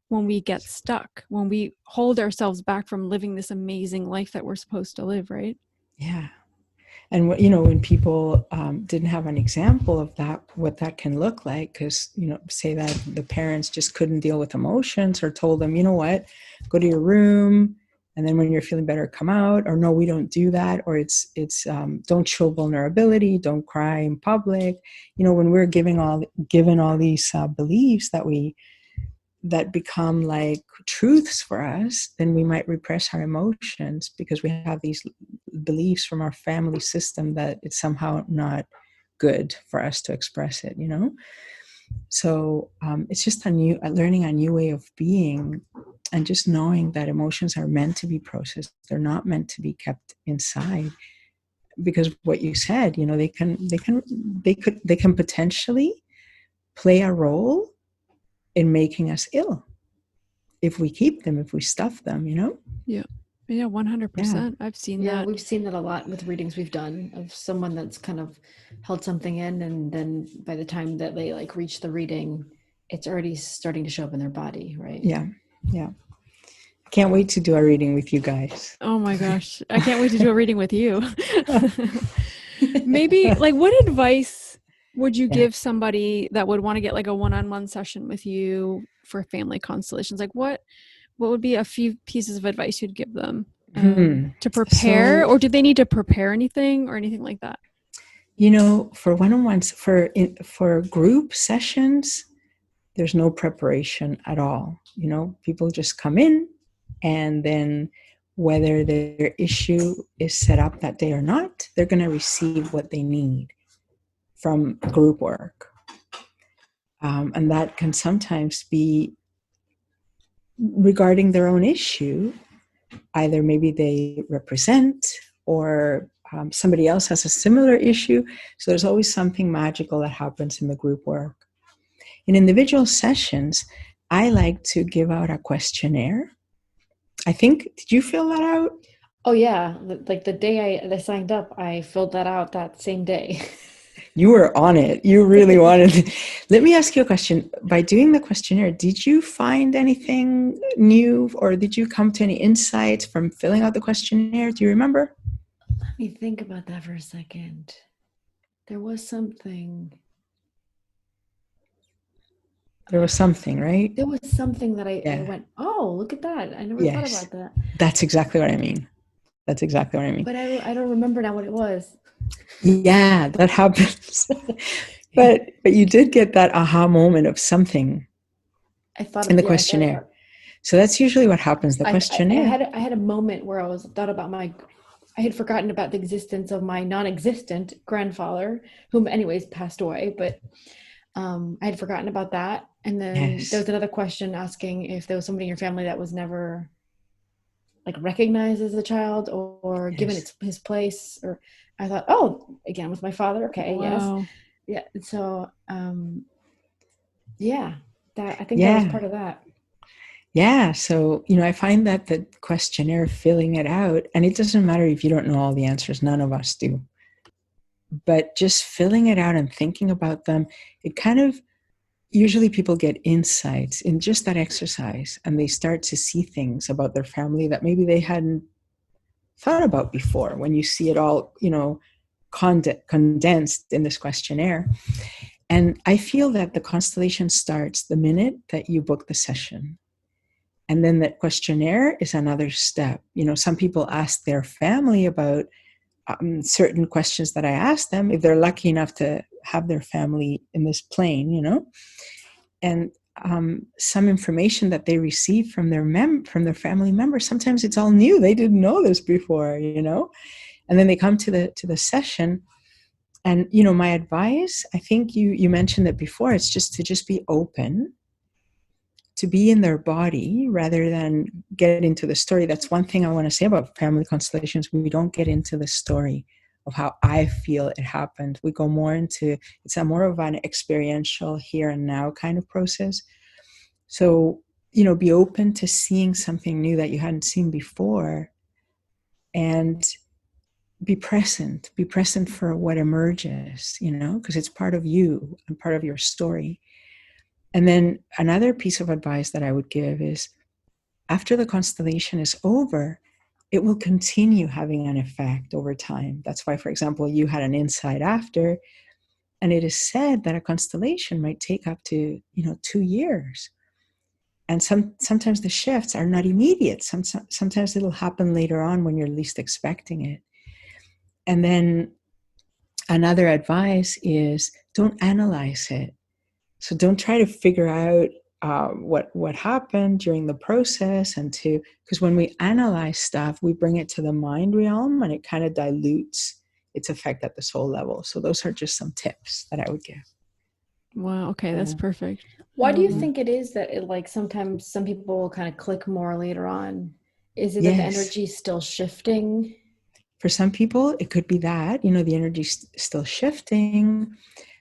when we get stuck, when we hold ourselves back from living this amazing life that we're supposed to live, right? Yeah. And when people didn't have an example of that, what that can look like, because, say that the parents just couldn't deal with emotions, or told them, you know what, go to your room, and then when you're feeling better, come out, or no, we don't do that, or it's don't show vulnerability, don't cry in public. When we're given all these beliefs that become like truths for us, then we might repress our emotions because we have these beliefs from our family system that it's somehow not good for us to express it, So it's just learning a new way of being, and just knowing that emotions are meant to be processed. They're not meant to be kept inside, because what you said, they can potentially play a role in making us ill if we keep them, if we stuff them, Yeah 100%. I've seen that. Yeah, we've seen that a lot with readings we've done, of someone that's kind of held something in, and then by the time that they like reach the reading, it's already starting to show up in their body, right? Yeah Can't wait to do a reading with you guys. Oh my gosh, I can't wait to do a reading with you. Maybe like, what advice would you give somebody that would want to get like a one-on-one session with you for family constellations? Like what would be a few pieces of advice you'd give them to prepare, or do they need to prepare anything or anything like that? For one-on-ones, for group sessions, there's no preparation at all. People just come in, and then whether their issue is set up that day or not, they're going to receive what they need from group work. And that can sometimes be regarding their own issue. Either maybe they represent, or somebody else has a similar issue. So there's always something magical that happens in the group work. In individual sessions, I like to give out a questionnaire. Did you fill that out? Oh yeah, like the day I signed up, I filled that out that same day. You were on it. You really wanted it. Let me ask you a question. By doing the questionnaire, did you find anything new, or did you come to any insights from filling out the questionnaire? Do you remember? Let me think about that for a second. There was something. There was something, right? There was something that I went, oh, look at that. I never thought about that. That's exactly what I mean. But I don't remember now what it was. Yeah, that happens. but you did get that aha moment of something in the questionnaire. So that's usually what happens. The questionnaire. I had a moment where I had forgotten about the existence of my non-existent grandfather, whom anyways passed away, but I had forgotten about that. And then there was another question asking if there was somebody in your family that was never like recognized as a child or given his place. Or I thought, oh, again, with my father. Okay. Wow. Yes. Yeah. So, that I think that was part of that. Yeah. So, I find that the questionnaire, filling it out, and it doesn't matter if you don't know all the answers, none of us do, but just filling it out and thinking about them, it kind of, usually people get insights in just that exercise, and they start to see things about their family that maybe they hadn't thought about before, when you see it all, condensed in this questionnaire. And I feel that the constellation starts the minute that you book the session. And then that questionnaire is another step. Some people ask their family about certain questions that I ask them, if they're lucky enough to have their family in this plane, you know, and some information that they receive from their family members. Sometimes it's all new; they didn't know this before, you know. And then they come to the session, and you know, my advice, I think you mentioned it before. It's just to be open, to be in their body rather than get into the story. That's one thing I want to say about family constellations. We don't get into the story of how I feel it happened. We go more into, it's a more of an experiential here and now kind of process. So, you know, be open to seeing something new that you hadn't seen before, and be present for what emerges, you know, because it's part of you and part of your story. And then another piece of advice that I would give is, after the constellation is over, it will continue having an effect over time. That's why, for example, you had an insight after, and it is said that a constellation might take up to, 2 years. And sometimes the shifts are not immediate. Sometimes it'll happen later on when you're least expecting it. And then another advice is, don't analyze it. So don't try to figure out what happened during the process, because when we analyze stuff, we bring it to the mind realm, and it kind of dilutes its effect at the soul level. So those are just some tips that I would give. Wow. Okay, that's perfect. Why do you think it is that it, like, sometimes some people will kind of click more later on? Is it that the energy is still shifting? For some people, it could be that, the energy's still shifting.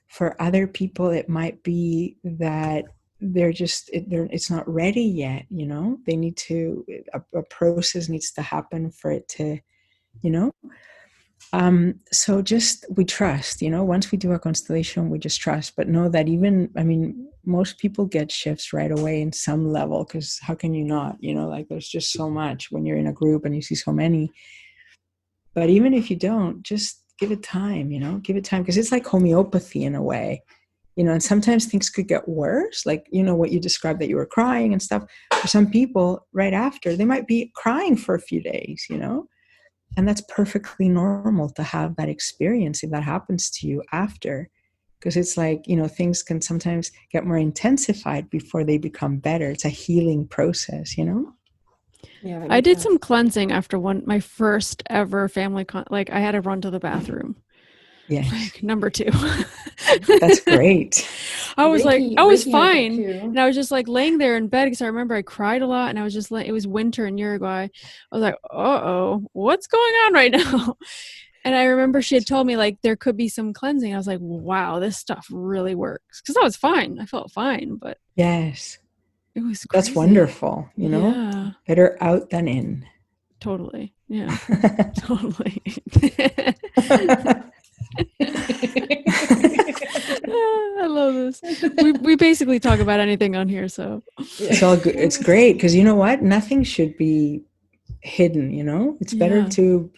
For other people, it might be that it's not ready yet, they need to, a process needs to happen for it to, so just, we trust, once we do a constellation, we just trust, but know that most people get shifts right away in some level, because how can you not, there's just so much when you're in a group and you see so many. But even if you don't, just give it time, because it's like homeopathy in a way, and sometimes things could get worse. Like, what you described, that you were crying and stuff. For some people, right after, they might be crying for a few days, and that's perfectly normal to have that experience if that happens to you after, because it's like, things can sometimes get more intensified before they become better. It's a healing process, Yeah, I did some cleansing after my first ever family I had to run to the bathroom. Yes. Like number 2. That's great. I was I was fine. And I was just like laying there in bed, because I remember I cried a lot, and I was just like, it was winter in Uruguay. I was like, uh-oh, what's going on right now? And I remember she had told me, like, there could be some cleansing. I was like, wow, this stuff really works. Because I was fine. I felt fine, but yes. It was crazy. That's wonderful, Yeah. Better out than in. Totally. Yeah. Totally. I love this. We basically talk about anything on here, so it's all good. It's great, because you know what? Nothing should be hidden. It's better to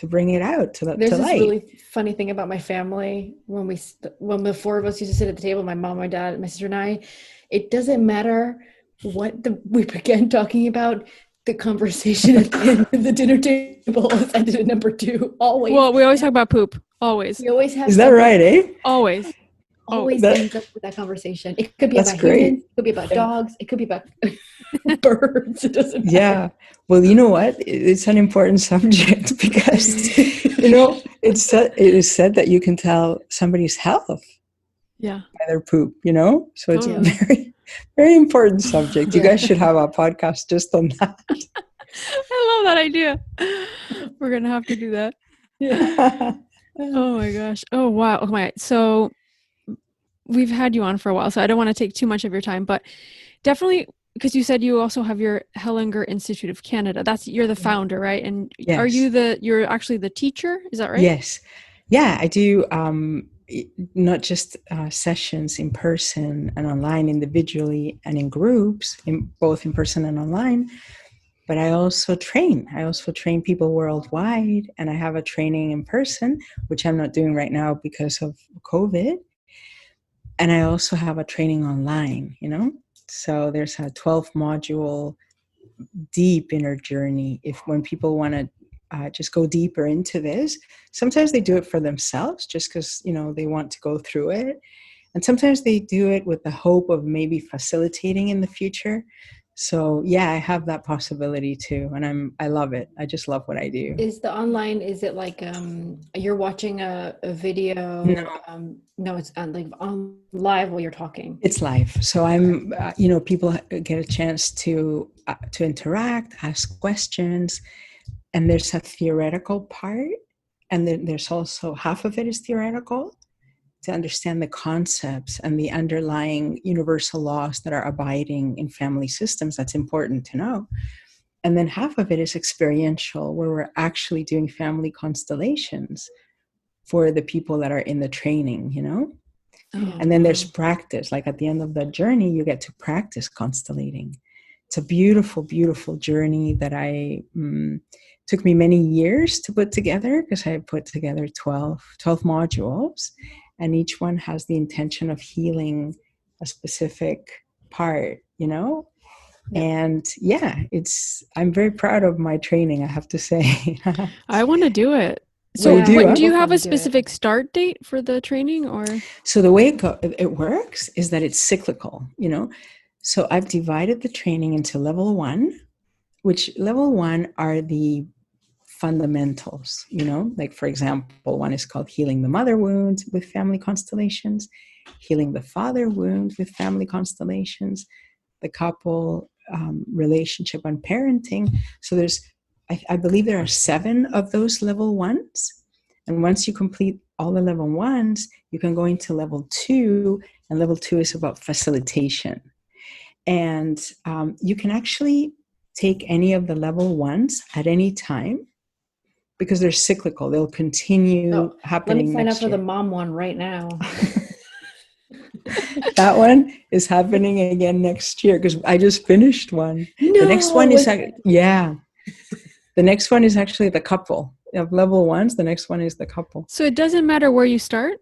bring it out to light. There's this really funny thing about my family. When the 4 of us used to sit at the table, my mom, my dad, my sister, and I, it doesn't matter what we began talking about. The conversation at the end of the dinner table always ended at number 2. Always. Well, we always talk about poop. Always. We always have. Is that right, eh? Always. Ends up with that conversation. It could be That's about great. humans. It could be about dogs. It could be about birds. It doesn't matter. Yeah. Well, you know what? It's an important subject, because, it is said that you can tell somebody's health by their poop, So it's a very, very important subject. You guys should have a podcast just on that. I love that idea. We're going to have to do that. Yeah. Oh my gosh. Oh, wow. Oh my. So we've had you on for a while, so I don't want to take too much of your time, but definitely, because you said you also have your Hellinger Institute of Canada. You're the founder, right? And yes. Are you're actually the teacher? Is that right? Yes. Yeah, I do. Not just sessions in person and online, individually and in groups, both in person and online. But I also train. People worldwide, and I have a training in person, which I'm not doing right now because of COVID. And I also have a training online, So there's a 12-module deep inner journey. When people want to just go deeper into this. Sometimes they do it for themselves just because, they want to go through it. And sometimes they do it with the hope of maybe facilitating in the future. So yeah, I have that possibility too. And I love it. I just love what I do. Is it like you're watching a video? No. No, it's like on live while you're talking. It's live. So I'm, people get a chance to interact, ask questions, and there's a theoretical part. And then there's also half of it is theoretical, to understand the concepts and the underlying universal laws that are abiding in family systems. That's important to know. And then half of it is experiential, where we're actually doing family constellations for the people that are in the training, Oh, And then there's practice. Like at the end of the journey, you get to practice constellating. It's a beautiful, beautiful journey that took me many years to put together, because I put together 12 modules. And each one has the intention of healing a specific part, Yep. And yeah, I'm very proud of my training, I have to say. I want to do it. So do you have a specific start date for the training, or? So the way it works is that it's cyclical, So I've divided the training into level 1, which level 1 are the fundamentals, like for example, one is called healing the mother wound with family constellations, healing the father wound with family constellations, the couple relationship on parenting. So I believe there are 7 of those level 1s. And once you complete all the level 1s, you can go into level 2, and level 2 is about facilitation. And you can actually take any of the level 1s at any time, because they're cyclical. They'll continue happening. Let me sign up for the mom one right now. That one is happening again next year, because I just finished one. No, the next one is The next one is actually the couple. Of level 1s, the next one is the couple. So it doesn't matter where you start?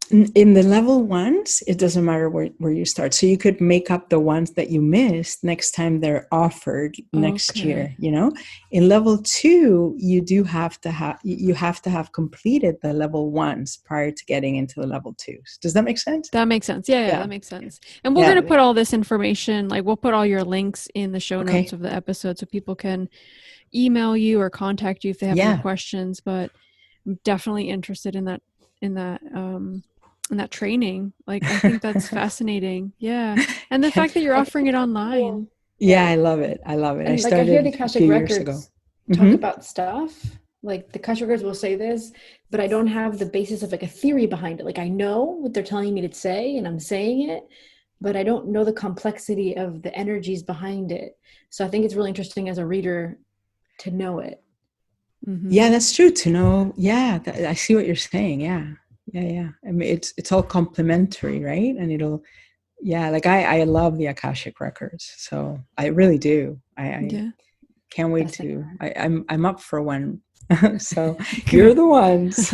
In the level 1s, it doesn't matter where you start. So you could make up the ones that you missed next time they're offered next year, In level 2, you have to have completed the level 1s prior to getting into the level 2s. Does that make sense? That makes sense. Yeah. That makes sense. And we're going to put all this information, like we'll put all your links in the show notes of the episode, so people can email you or contact you if they have any questions. But I'm definitely interested in that training. Like, I think that's fascinating. Yeah. And the fact that you're offering it online. Yeah, I love it. And I started hear the Akashic Records talk about stuff. Like the Akashic Records will say this, but I don't have the basis of like a theory behind it. Like I know what they're telling me to say and I'm saying it, but I don't know the complexity of the energies behind it. So I think it's really interesting as a reader to know it. Mm-hmm. Yeah, that's true. To know. Yeah, I see what you're saying. Yeah. I mean, it's all complementary, right? And it'll, like I love the Akashic Records, so I really do. I can't wait to. I'm up for one. So you're the ones.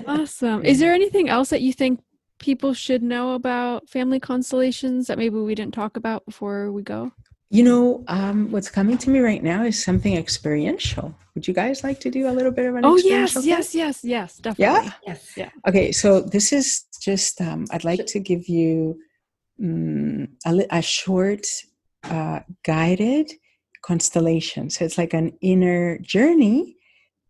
Awesome. Is there anything else that you think people should know about family constellations that maybe we didn't talk about before we go? What's coming to me right now is something experiential. Would you guys like to do a little bit of an experiential? Yes, definitely. Yeah? Yes. Yeah. Okay, so this is just, I'd like to give you a short guided constellation. So it's like an inner journey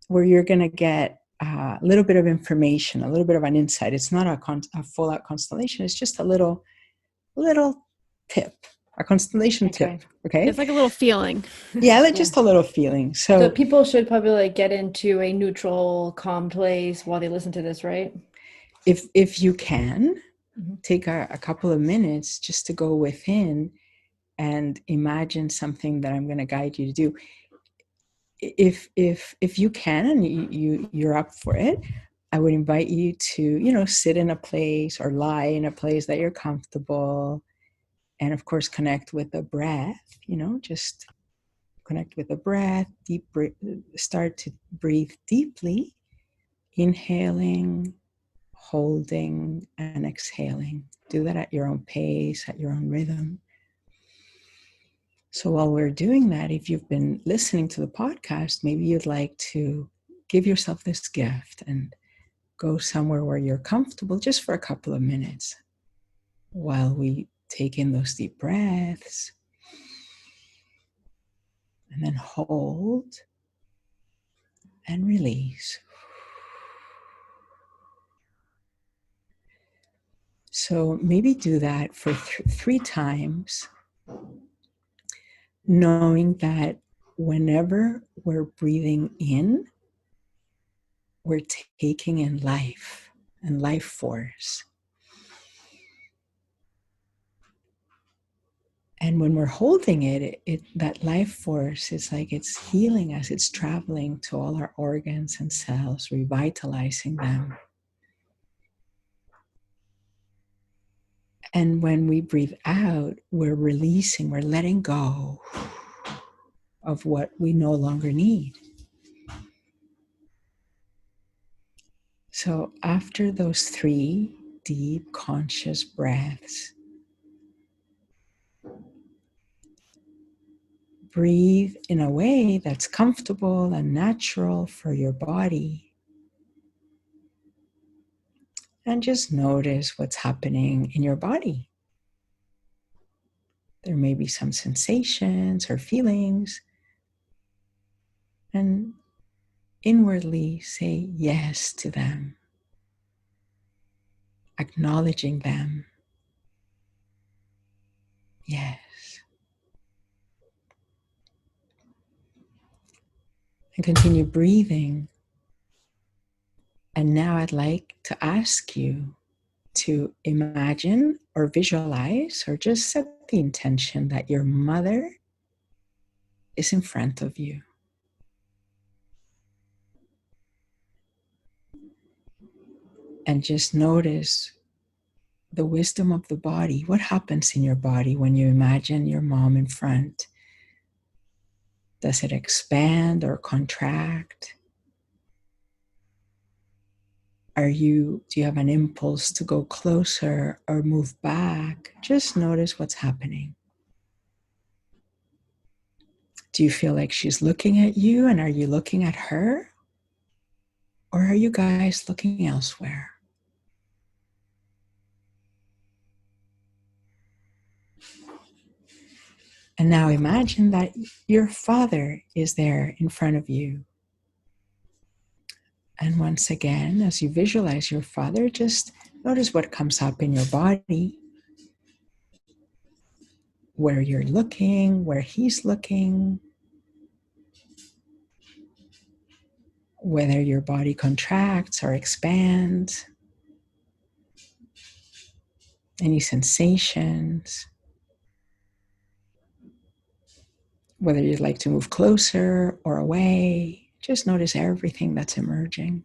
where you're going to get a little bit of information, a little bit of an insight. It's not a full-out constellation. It's just a little tip. A constellation tip, okay? It's like a little feeling. Just a little feeling. So people should probably like get into a neutral, calm place while they listen to this, right? If you can, take a couple of minutes just to go within and imagine something that I'm going to guide you to do. If you can and you're up for it, I would invite you to, sit in a place or lie in a place that you're comfortable. And of course, connect with the breath, just connect with the breath, start to breathe deeply, inhaling, holding, and exhaling. Do that at your own pace, at your own rhythm. So while we're doing that, if you've been listening to the podcast, maybe you'd like to give yourself this gift and go somewhere where you're comfortable just for a couple of minutes while we take in those deep breaths and then hold and release. So maybe do that for 3 times, knowing that whenever we're breathing in, we're taking in life and life force. And when we're holding it, that life force is like it's healing us. It's traveling to all our organs and cells, revitalizing them. And when we breathe out, we're releasing, we're letting go of what we no longer need. So after those 3 deep conscious breaths, breathe in a way that's comfortable and natural for your body. And just notice what's happening in your body. There may be some sensations or feelings. And inwardly say yes to them, acknowledging them. Yes. And continue breathing. And now I'd like to ask you to imagine or visualize or just set the intention that your mother is in front of you. And just notice the wisdom of the body. What happens in your body when you imagine your mom in front? Does it expand or contract? Do you have an impulse to go closer or move back? Just notice what's happening. Do you feel like she's looking at you, and are you looking at her? Or are you guys looking elsewhere? And now imagine that your father is there in front of you. And once again, as you visualize your father, just notice what comes up in your body, where you're looking, where he's looking, whether your body contracts or expands, any sensations, whether you'd like to move closer or away. Just notice everything that's emerging.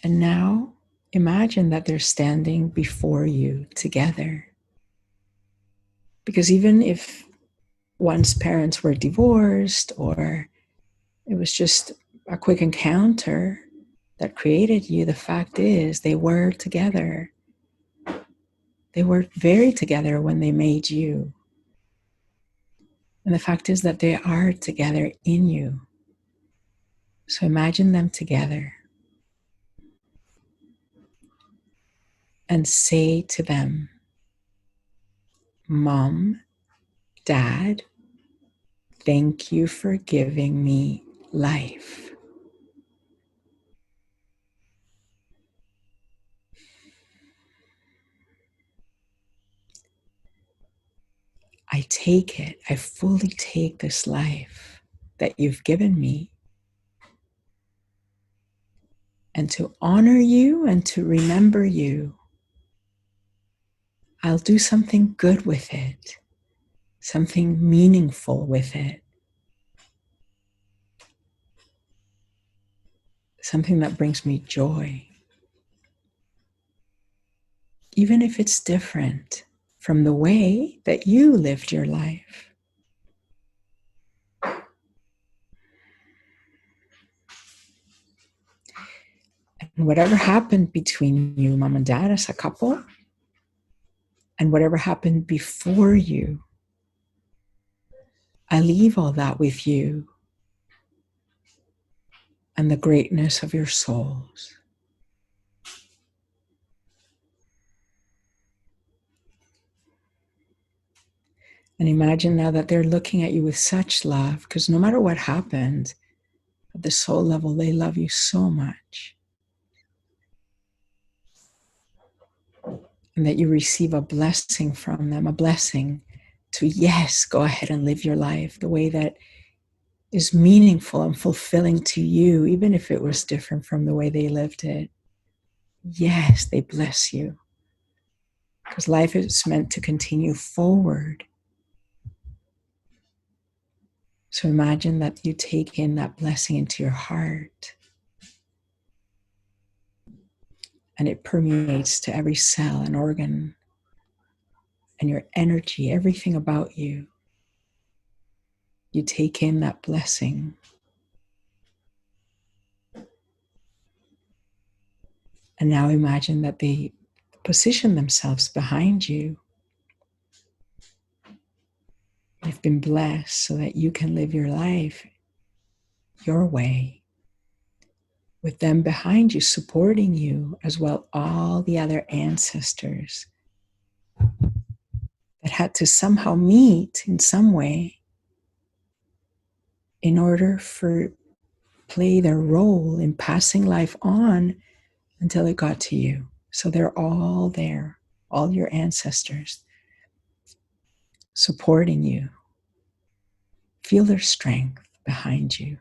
And now imagine that they're standing before you together. Because even if one's parents were divorced or it was just a quick encounter that created you, the fact is they were together. They were very together when they made you. And the fact is that they are together in you. So imagine them together and say to them, Mom, Dad, thank you for giving me life. I take it, I fully take this life that you've given me. And to honor you and to remember you, I'll do something good with it, something meaningful with it, something that brings me joy. Even if it's different from the way that you lived your life. And whatever happened between you, Mom and Dad, as a couple, and whatever happened before you, I leave all that with you and the greatness of your souls. And imagine now that they're looking at you with such love, because no matter what happened, at the soul level, they love you so much. And that you receive a blessing from them, a blessing to, yes, go ahead and live your life the way that is meaningful and fulfilling to you, even if it was different from the way they lived it. Yes, they bless you. Because life is meant to continue forward. So imagine that you take in that blessing into your heart. And it permeates to every cell and organ and your energy, everything about you. You take in that blessing. And now imagine that they position themselves behind you. They've been blessed so that you can live your life your way, with them behind you, supporting you, as well all the other ancestors that had to somehow meet in some way in order for play their role in passing life on until it got to you. So they're all there, all your ancestors supporting you. Feel their strength behind you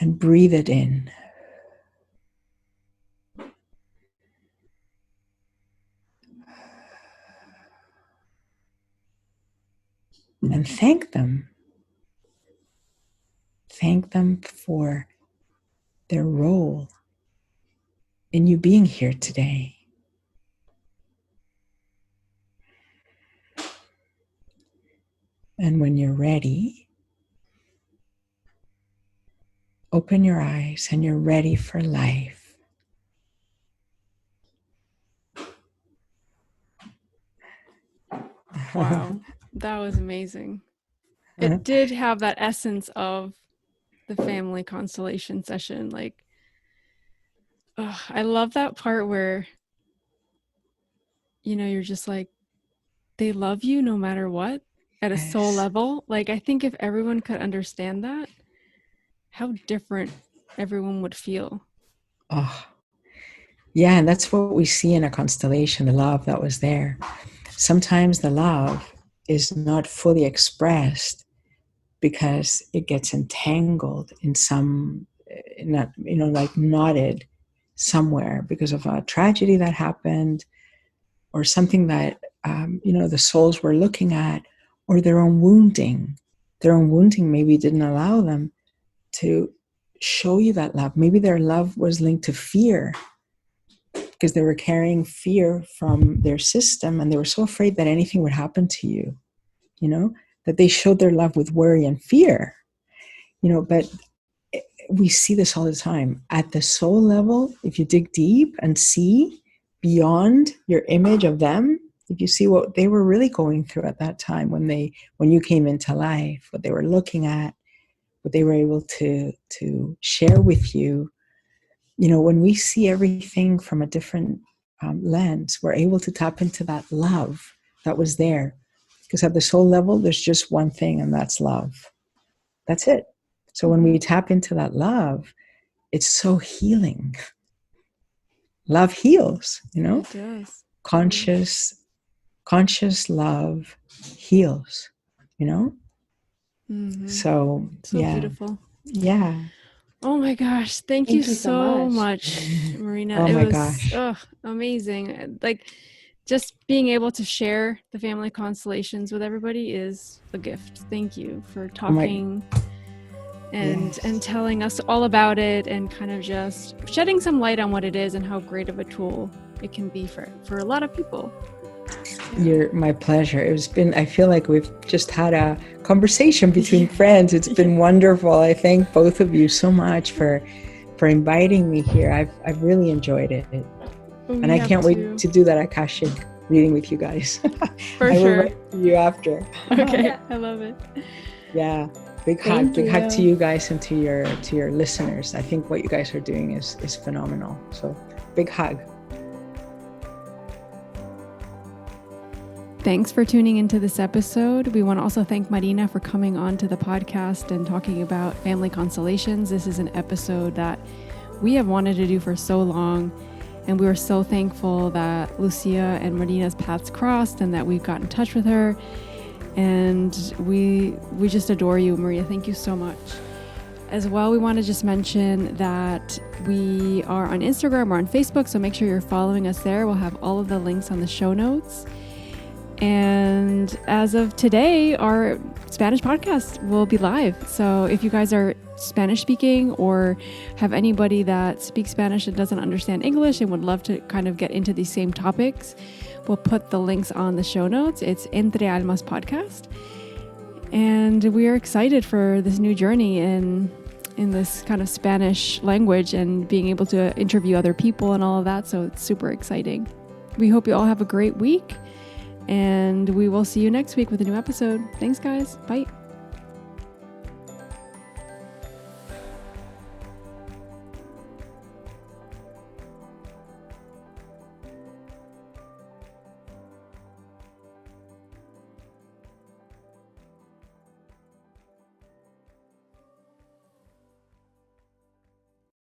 and breathe it in. And thank them. Thank them for their role in you being here today. And when you're ready, open your eyes and you're ready for life. Wow, that was amazing. It did have that essence of the family constellation session. Like, I love that part where, you know, you're just like, they love you no matter what at a soul level. Like, I think if everyone could understand that, how different everyone would feel. Oh, yeah, and that's what we see in a constellation, the love that was there. Sometimes the love is not fully expressed because it gets entangled in some, like knotted somewhere because of a tragedy that happened or something that, the souls were looking at, or their own wounding. Their own wounding maybe didn't allow them to show you that love. Maybe their love was linked to fear because they were carrying fear from their system and they were so afraid that anything would happen to you, that they showed their love with worry and fear, but we see this all the time. At the soul level, if you dig deep and see beyond your image of them, if you see what they were really going through at that time when you came into life, what they were looking at, what they were able to share with you, when we see everything from a different lens, we're able to tap into that love that was there. Because at the soul level, there's just one thing, and that's love. That's it. So when we tap into that love, it's so healing. Love heals, It does. Conscious love heals, Mm-hmm. So yeah. Beautiful. Yeah. Oh my gosh. Thank you so much, Marina. Oh my gosh. Amazing. Like, just being able to share the family constellations with everybody is a gift. Thank you for talking and telling us all about it and kind of just shedding some light on what it is and how great of a tool it can be for a lot of people. You're my pleasure. I feel like we've just had a conversation between friends. It's been wonderful. I thank both of you so much for inviting me here. I've really enjoyed it. And I can't wait to do that Akashic reading with you guys. For I will sure. write to you after. Okay, I love it. Yeah. Big hug to you guys and to your listeners. I think what you guys are doing is phenomenal. So big hug. Thanks for tuning into this episode. We want to also thank Marina for coming on to the podcast and talking about family constellations. This is an episode that we have wanted to do for so long, and we were so thankful that Lucia and Marina's paths crossed and that we've got in touch with her. And we just adore you, Maria. Thank you so much. As well, we want to just mention that we are on Instagram, we're on Facebook, so make sure you're following us there. We'll have all of the links on the show notes. And as of today, our Spanish podcast will be live. So if you guys are Spanish speaking or have anybody that speaks Spanish and doesn't understand English and would love to kind of get into these same topics, we'll put the links on the show notes. It's Entre Almas Podcast. And we are excited for this new journey in this kind of Spanish language and being able to interview other people and all of that. So it's super exciting. We hope you all have a great week. And we will see you next week with a new episode. Thanks, guys. Bye.